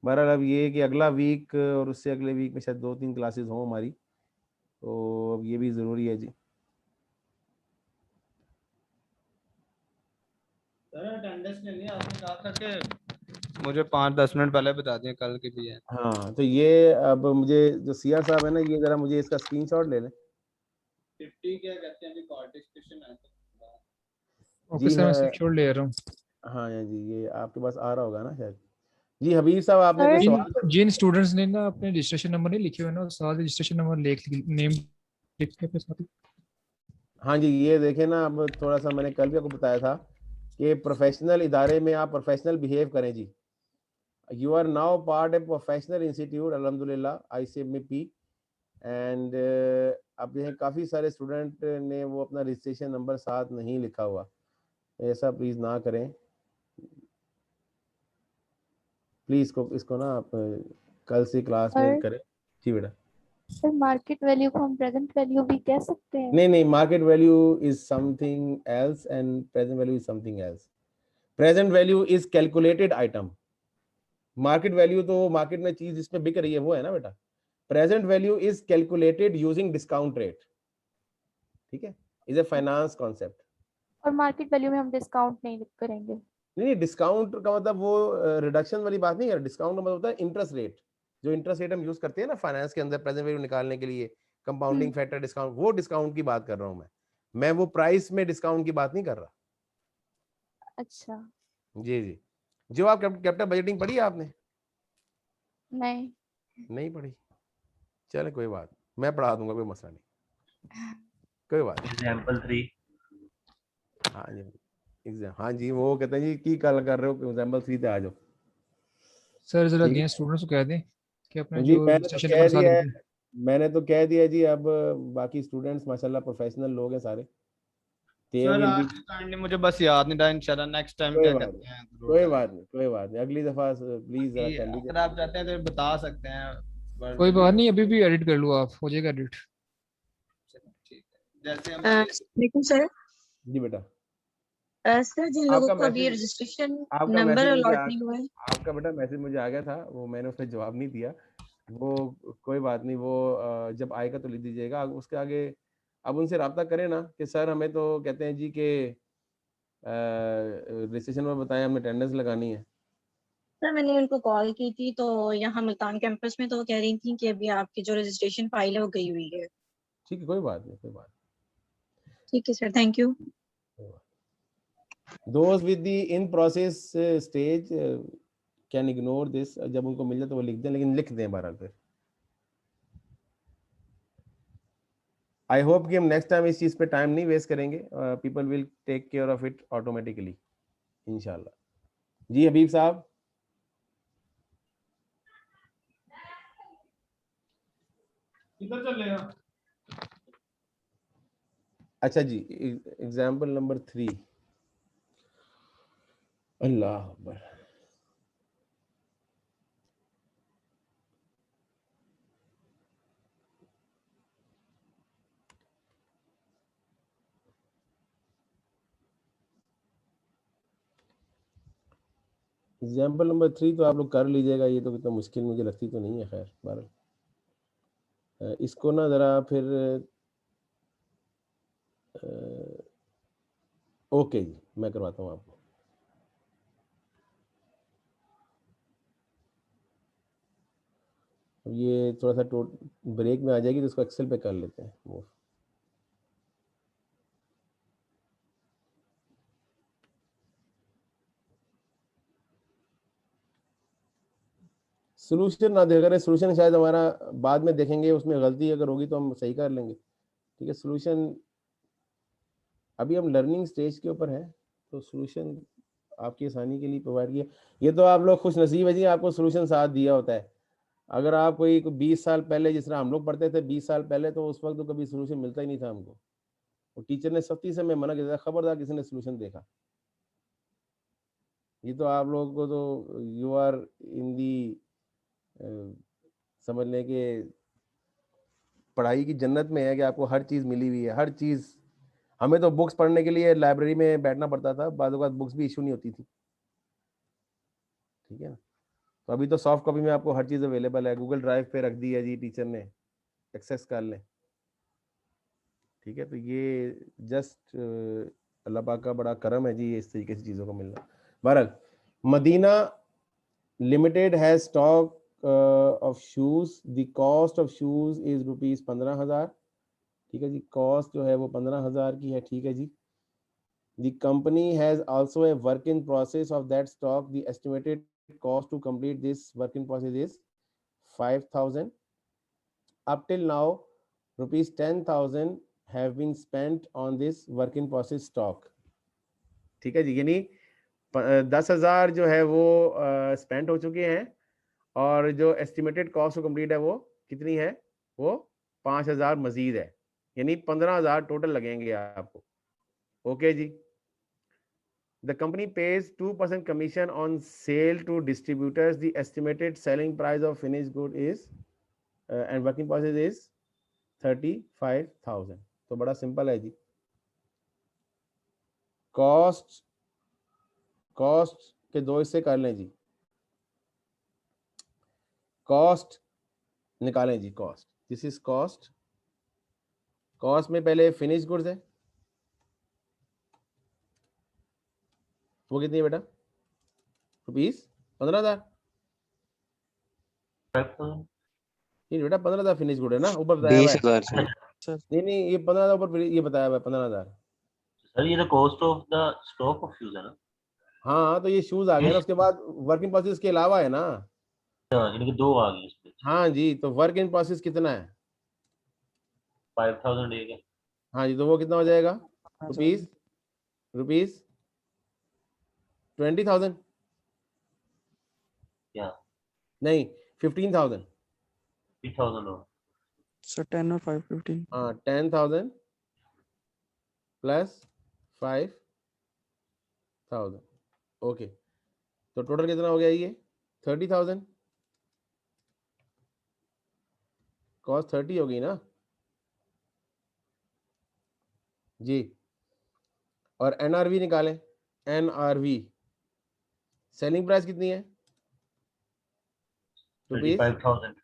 बहरहाल अब ये कि अगला वीक और उससे अगले वीक में शायद 2-3 क्लासेस हों हमारी, तो अब ये भी ज़रूरी है जी। सर अटेंडेंस लेनी है, आपने कहा था कि मुझे 5-10 मिनट पहले बता दें कल के लिए। हाँ, तो ये अब मुझे जो CR साहब है ना, ये ज़रा मुझे इसका स्क्रीनशॉट ले लें। 50 क्या कहते हैं, अभी पार्टिसिपेशन है तो। ओके सर, मैं स्क्रीनशॉट ले रहा हूँ। हाँ जी, ये आपके पास आ रहा होगा ना शायद। जी हबीब साहब, आपने कोई सवाल? जिन स्टूडेंट्स ने ना अपने रजिस्ट्रेशन नंबर नहीं लिखे हुए ना, साथ रजिस्ट्रेशन नंबर नेम लिख के अपने साथ ही। हाँ जी, ये देखें ना, अब थोड़ा सा मैंने कल भी आपको बताया था कि प्रोफेशनल इदारे में आप प्रोफेशनल बिहेव करें जी। You are now part a professional institute अल्हम्दुलिल्लाह ICMP, एंड अब देखें काफ़ी सारे स्टूडेंट ने वो अपना रजिस्ट्रेशन नंबर साथ नहीं लिखा हुआ। ऐसा प्लीज़ ना करें प्लीज़। इसको ना आप कल से क्लास में करें। जी बेटा। सर मार्केट वैल्यू को हम प्रेजेंट वैल्यू भी कह सकते हैं? नहीं, market value is something else and present value is something else. Present value is calculated item. Market value तो मार्केट में चीज जिसमें बिक रही है वो है ना बेटा। Present value is calculated using discount rate, ठीक है, इज ए फाइनेंस कॉन्सेप्ट। और मार्केट वैल्यू में हम डिस्काउंट नहीं करेंगे? नहीं, डिस्काउंट का मतलब वो रिडक्शन वाली बात नहीं है। डिस्काउंट का मतलब होता है इंटरेस्ट रेट, जो इंटरेस्ट रेट हम यूज करते हैं ना फाइनेंस के अंदर प्रेजेंट वैल्यू निकालने के लिए, कंपाउंडिंग फैक्टर डिस्काउंट, वो डिस्काउंट की बात कर रहा हूं मैं वो प्राइस में डिस्काउंट की बात नहीं कर रहा। अच्छा जी। जो आप कैपिटल बजटिंग पढ़ी है आपने? नहीं पढ़ी? चले कोई बात, मैं पढ़ा दूंगा, कोई मसला नहीं, कोई बात। एग्जांपल 3 हाँ जी एग्जाम, हाँ जी वो कहते हैं जी की कल कर रहे हो एग्जाम्पल 3 पे आ जाओ। सर जरा ठीक अगेन है स्टूडेंट्स को कह दें कि अपना जी, जो मैंने तो रजिस्ट्रेशन कह नंबर साथ दिया है, लिखें। मैंने तो कह दिया जी। अब बाकी स्टूडेंट्स माशाल्लाह प्रोफेशनल लोग हैं सारे, दे सर विल आज बी। काइंडली मुझे बस याद नहीं था, इंशाल्लाह नेक्स्ट टाइम कोई क्या बात कहते नहीं, हैं जरूर कोई बात करेंगे। नहीं, कोई बात नहीं, अगली दफा प्लीज जरा कि कर लीजिए। अगर आप चाहते हैं तो बता सकते हैं कोई verbally। बात नहीं, अभी भी एडिट कर लो आप, हो जाएगा एडिट। ठीक है, जैसे हमारे लेकिन सर जी बेटा, सर जिन लोगों आपका को अभी मैसेज, रजिस्ट्रेशन आपका नंबर मैसेज मुझे अलॉट नहीं हुआ है। आपका बेटा मैसेज मुझे आ गया था, वो मैंने उस पर जवाब नहीं दिया। वो कोई बात नहीं, वो जब आएगा तो लिख दीजिएगा। उसके आगे अब उनसे रब्ता करें ना कि सर हमें तो कहते हैं जी कि रजिस्ट्रेशन में बताएं, हमने अटेंडेंस लगानी है। सर मैंने उनको कॉल की थी तो यहाँ मुल्तान कैंपस में, तो वो कह रही थी कि अभी आपकी जो रजिस्ट्रेशन फाइल है वो गई हुई है। ठीक है, कोई बात नहीं, कोई बात ठीक है सर, थैंक यू। नहीं। दोस्त with the in process stage can ignore this, जब उनको मिल जाए तो वो लिख दें, लेकिन लिख दें बहरहाल। फिर आई होप कि हम नेक्स्ट टाइम इस चीज़ पे टाइम नहीं वेस्ट करेंगे, people will take care of it automatically इंशाल्लाह। जी हबीब साहब। किधर चल रहे हैं? अच्छा जी, एग्जाम्पल नंबर 3। अल्लाह अकबर। एग्जाम्पल नंबर 3 तो आप लोग कर लीजिएगा, ये तो कितना मुश्किल मुझे लगती तो नहीं है। खैर बहरहाल इसको ना ज़रा फिर ओके जी, मैं करवाता हूँ आपको। अब ये थोड़ा सा ब्रेक में आ जाएगी तो इसको एक्सेल पे कर लेते हैं वो। सोल्यूशन ना देखा करें, सोल्यूशन शायद हमारा बाद में देखेंगे, उसमें गलती अगर होगी तो हम सही कर लेंगे। ठीक है, सोल्यूशन अभी हम लर्निंग स्टेज के ऊपर है, तो सोल्यूशन आपकी आसानी के लिए प्रोवाइड किया। ये तो आप लोग खुश नसीब है जी, आपको सोल्यूशन साथ दिया होता है। अगर आप कोई 20 साल पहले, जिस तरह हम लोग पढ़ते थे 20 साल पहले, तो उस वक्त तो कभी सोल्यूशन मिलता ही नहीं था हमको। वो टीचर ने सख्ती से हमें मना किया था, खबरदार किसी ने सोल्यूशन देखा। ये तो आप लोगों को तो यू आर इन दी समझ लें कि पढ़ाई की जन्नत में है कि आपको हर चीज़ मिली हुई है, हर चीज़। हमें तो बुक्स पढ़ने के लिए लाइब्रेरी में बैठना पड़ता था, बाद बुक्स भी इशू नहीं होती थी। ठीक है ना, तो अभी तो सॉफ्ट कॉपी में आपको हर चीज़ अवेलेबल है, गूगल ड्राइव पे रख दी है जी टीचर ने, एक्सेस कर लें। ठीक है, तो ये जस्ट अल्लाह पाक का बड़ा करम है जी, ये इस तरीके से चीज़ों को मिलना। बहरहाल Madina limited has stock of shoes, the cost of shoes is ₹15,000। ठीक है जी, कॉस्ट जो है वो 15,000 की है। ठीक है जी, the company has also a work in process of that stock. The estimated cost to complete this work in process is 5,000. Up till now ₹10,000 have been spent on this work in process stock. ठीक है जी, यानी 10,000 जो है वो spend हो चुके हैं, और जो एस्टिमेटेड कॉस्ट टू कंप्लीट है वो कितनी है, वो 5,000 मजीद है, यानी 15,000 टोटल लगेंगे आपको। ओके जी। The company pays 2% commission on sale to distributors. The estimated selling price of finished good is and working process is 35,000. तो बड़ा सिंपल है जी। कॉस्ट के दो हिस्से कर लें जी। कॉस्ट निकालें जी, cost, this is cost. Cost में पहले फिनिश गुड्स है, वो कितनी है बेटा, ₹15,000। नहीं बेटा, 15,000 फिनिश गुड है ना, ऊपर बताया हुआ है। 20,000 नहीं ये 15,000 ऊपर ये बताया हुआ है 15,000। सर ये तो cost of the stock of shoes है ना। हाँ तो ये शूज आ गया ना, उसके बाद वर्क इन प्रोसेस के अलावा है ना। यानी कि 2 आ गई इसमें। हाँ जी, तो वर्क इन प्रोसेस कितना है, 5,000 एक है। हाँ जी, तो वो कितना हो जाएगा, ₹5,000। रुपीज 20,000 या नहीं 15,000 3,000 हो सर 10 और 5 15 हाँ 10,000 प्लस 5,000 ओके तो टोटल कितना हो गया ये 30,000 कॉस्ट 30 होगी ना जी और एनआरवी निकालें एनआरवी सेलिंग प्राइस कितनी है रुपीज 35,000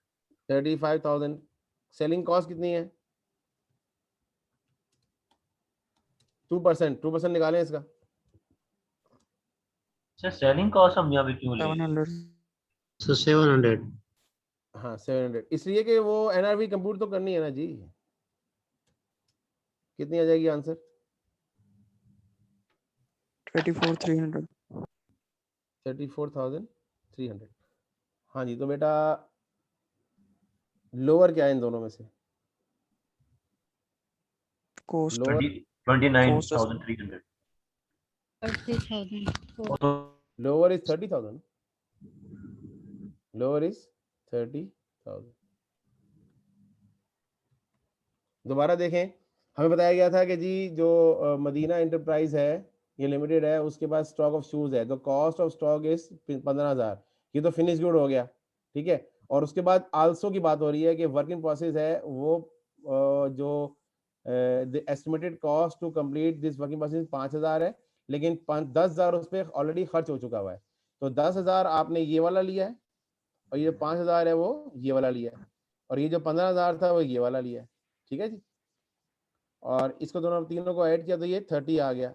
35,000 सेलिंग कॉस्ट कितनी है 2% निकालें इसका सर सेलिंग कॉस्ट हम यहाँ पे क्यों ले 700 सो 700 हाँ 700 इसलिए कि वो एनआरवी कंप्यूट तो करनी है ना जी कितनी आ जाएगी आंसर 24,300 34,300 हाँ जी तो बेटा लोअर क्या है इन दोनों में से cost lower 29,300 30,000 lower is 30,000 lower is 30,000 दोबारा देखें हमें बताया गया था कि जी जो मदीना एंटरप्राइज है ये लिमिटेड है उसके पास स्टॉक ऑफ शूज है तो कॉस्ट ऑफ स्टॉक इज 15,000 ये तो फिनिश गुड हो गया ठीक है और उसके बाद आल्सो की बात हो रही है कि वर्क इन प्रोसेस है वो जो the estimated cost to complete this work in process 5,000 है लेकिन 10,000 उस पर ऑलरेडी खर्च हो चुका हुआ है तो 10,000 आपने ये वाला लिया है और ये जो 5,000 है वो ये वाला लिया है और ये जो 15,000 था वो ये वाला लिया है ठीक है जी और इसको दोनों तीनों को ऐड किया तो ये 30 आ गया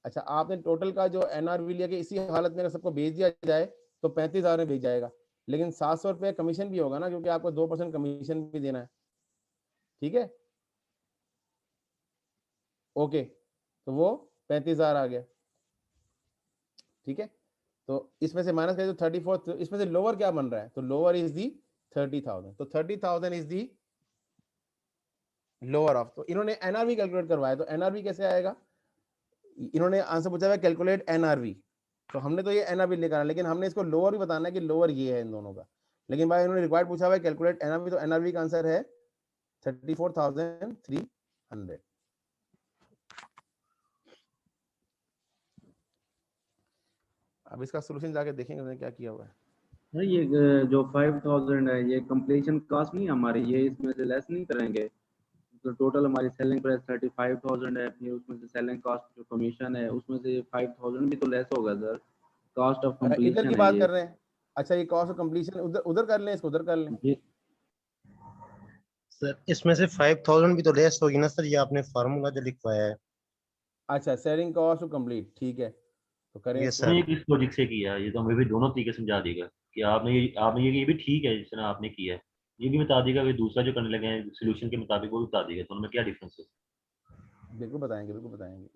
अच्छा आपने टोटल का जो एनआरवी लिया कि इसी हालत में सबको भेज दिया जाए तो 35,000 में भेज जाएगा लेकिन 700 रुपये कमीशन भी होगा ना क्योंकि आपको 2% कमीशन भी देना है ठीक है ओके तो वो 35,000 आ गया ठीक है तो इसमें से माइनस करें तो 34 तो इसमें से लोअर क्या बन रहा है तो लोअर इज दी 30,000 तो 30,000 इज दी लोअर ऑफ तो इन्होंने एनआरवी कैलकुलेट करवाया तो एनआरवी कैसे आएगा इन्होंने आंसर पूछा है कैलकुलेट एनआरवी तो हमने तो ये एनआरवी निकाला लेकिन हमने इसको लोअर भी बताना है कि लोअर ये है इन दोनों का लेकिन भाई इन्होंने रिक्वायर्ड पूछा हुआ है कैलकुलेट एनआरवी तो एनआरवी का आंसर है 34,300 अब इसका सोल्यूशन जाके देखेंगे उन्होंने क्या किया हुआ है सर ये जो 5,000 है ये कंप्लीशन कॉस्ट नहीं हमारी ये इसमें से लेस नहीं करेंगे तो टोटल हमारी सेलिंग प्राइस 35,000 है फिर उसमें से सेलिंग कॉस्ट जो कमीशन है उसमें से 5,000 भी तो लेस होगा सर कॉस्ट ऑफ इधर कंप्लीशन की है बात ये कर रहे हैं अच्छा ये कॉस्ट ऑफ कंप्लीशन उधर उधर कर लें इसको उधर कर लें जी सर इसमें से 5,000 भी तो लेस होगी ना सर ये आपने फार्मूला जो लिखवाया है अच्छा सेलिंग कॉस्ट टू कंप्लीट ठीक है तो करें यस इसको। सर ये किस लॉजिक से किया ये तो हमें भी दोनों तरीके समझा देगा कि आपने ये भी ठीक है जिस तरह आपने किया है ये भी बता देगा कि दूसरा जो करने लगे हैं सोल्यूशन के मुताबिक वो भी बता देगा तो उनमें क्या डिफरेंस है बिल्कुल बताएंगे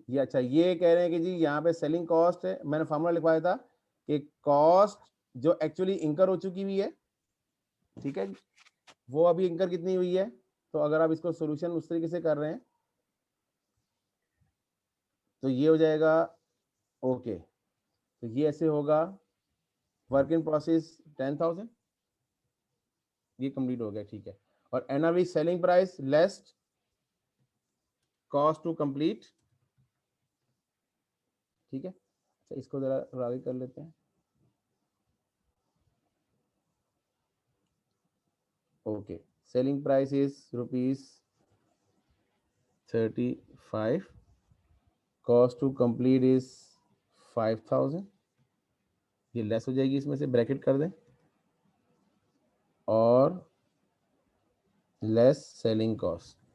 ये अच्छा ये कह रहे हैं कि जी यहाँ पे सेलिंग कॉस्ट है मैंने फार्मूला लिखवाया था कि कॉस्ट जो एक्चुअली इंकर हो चुकी हुई है ठीक है वो अभी इंकर कितनी हुई है तो अगर आप इसको सोल्यूशन उस तरीके से कर रहे हैं तो ये हो जाएगा ओके तो ये ऐसे होगा वर्क इन प्रोसेस 10,000 ये कंप्लीट हो गया ठीक है और NRV selling price less cost to complete ठीक है तो इसको जरा थोड़ा आगे कर लेते हैं okay selling price is ₹35 cost to complete is 5,000 ये लेस हो जाएगी इसमें से ब्रैकेट कर दें और लेस सेलिंग कॉस्ट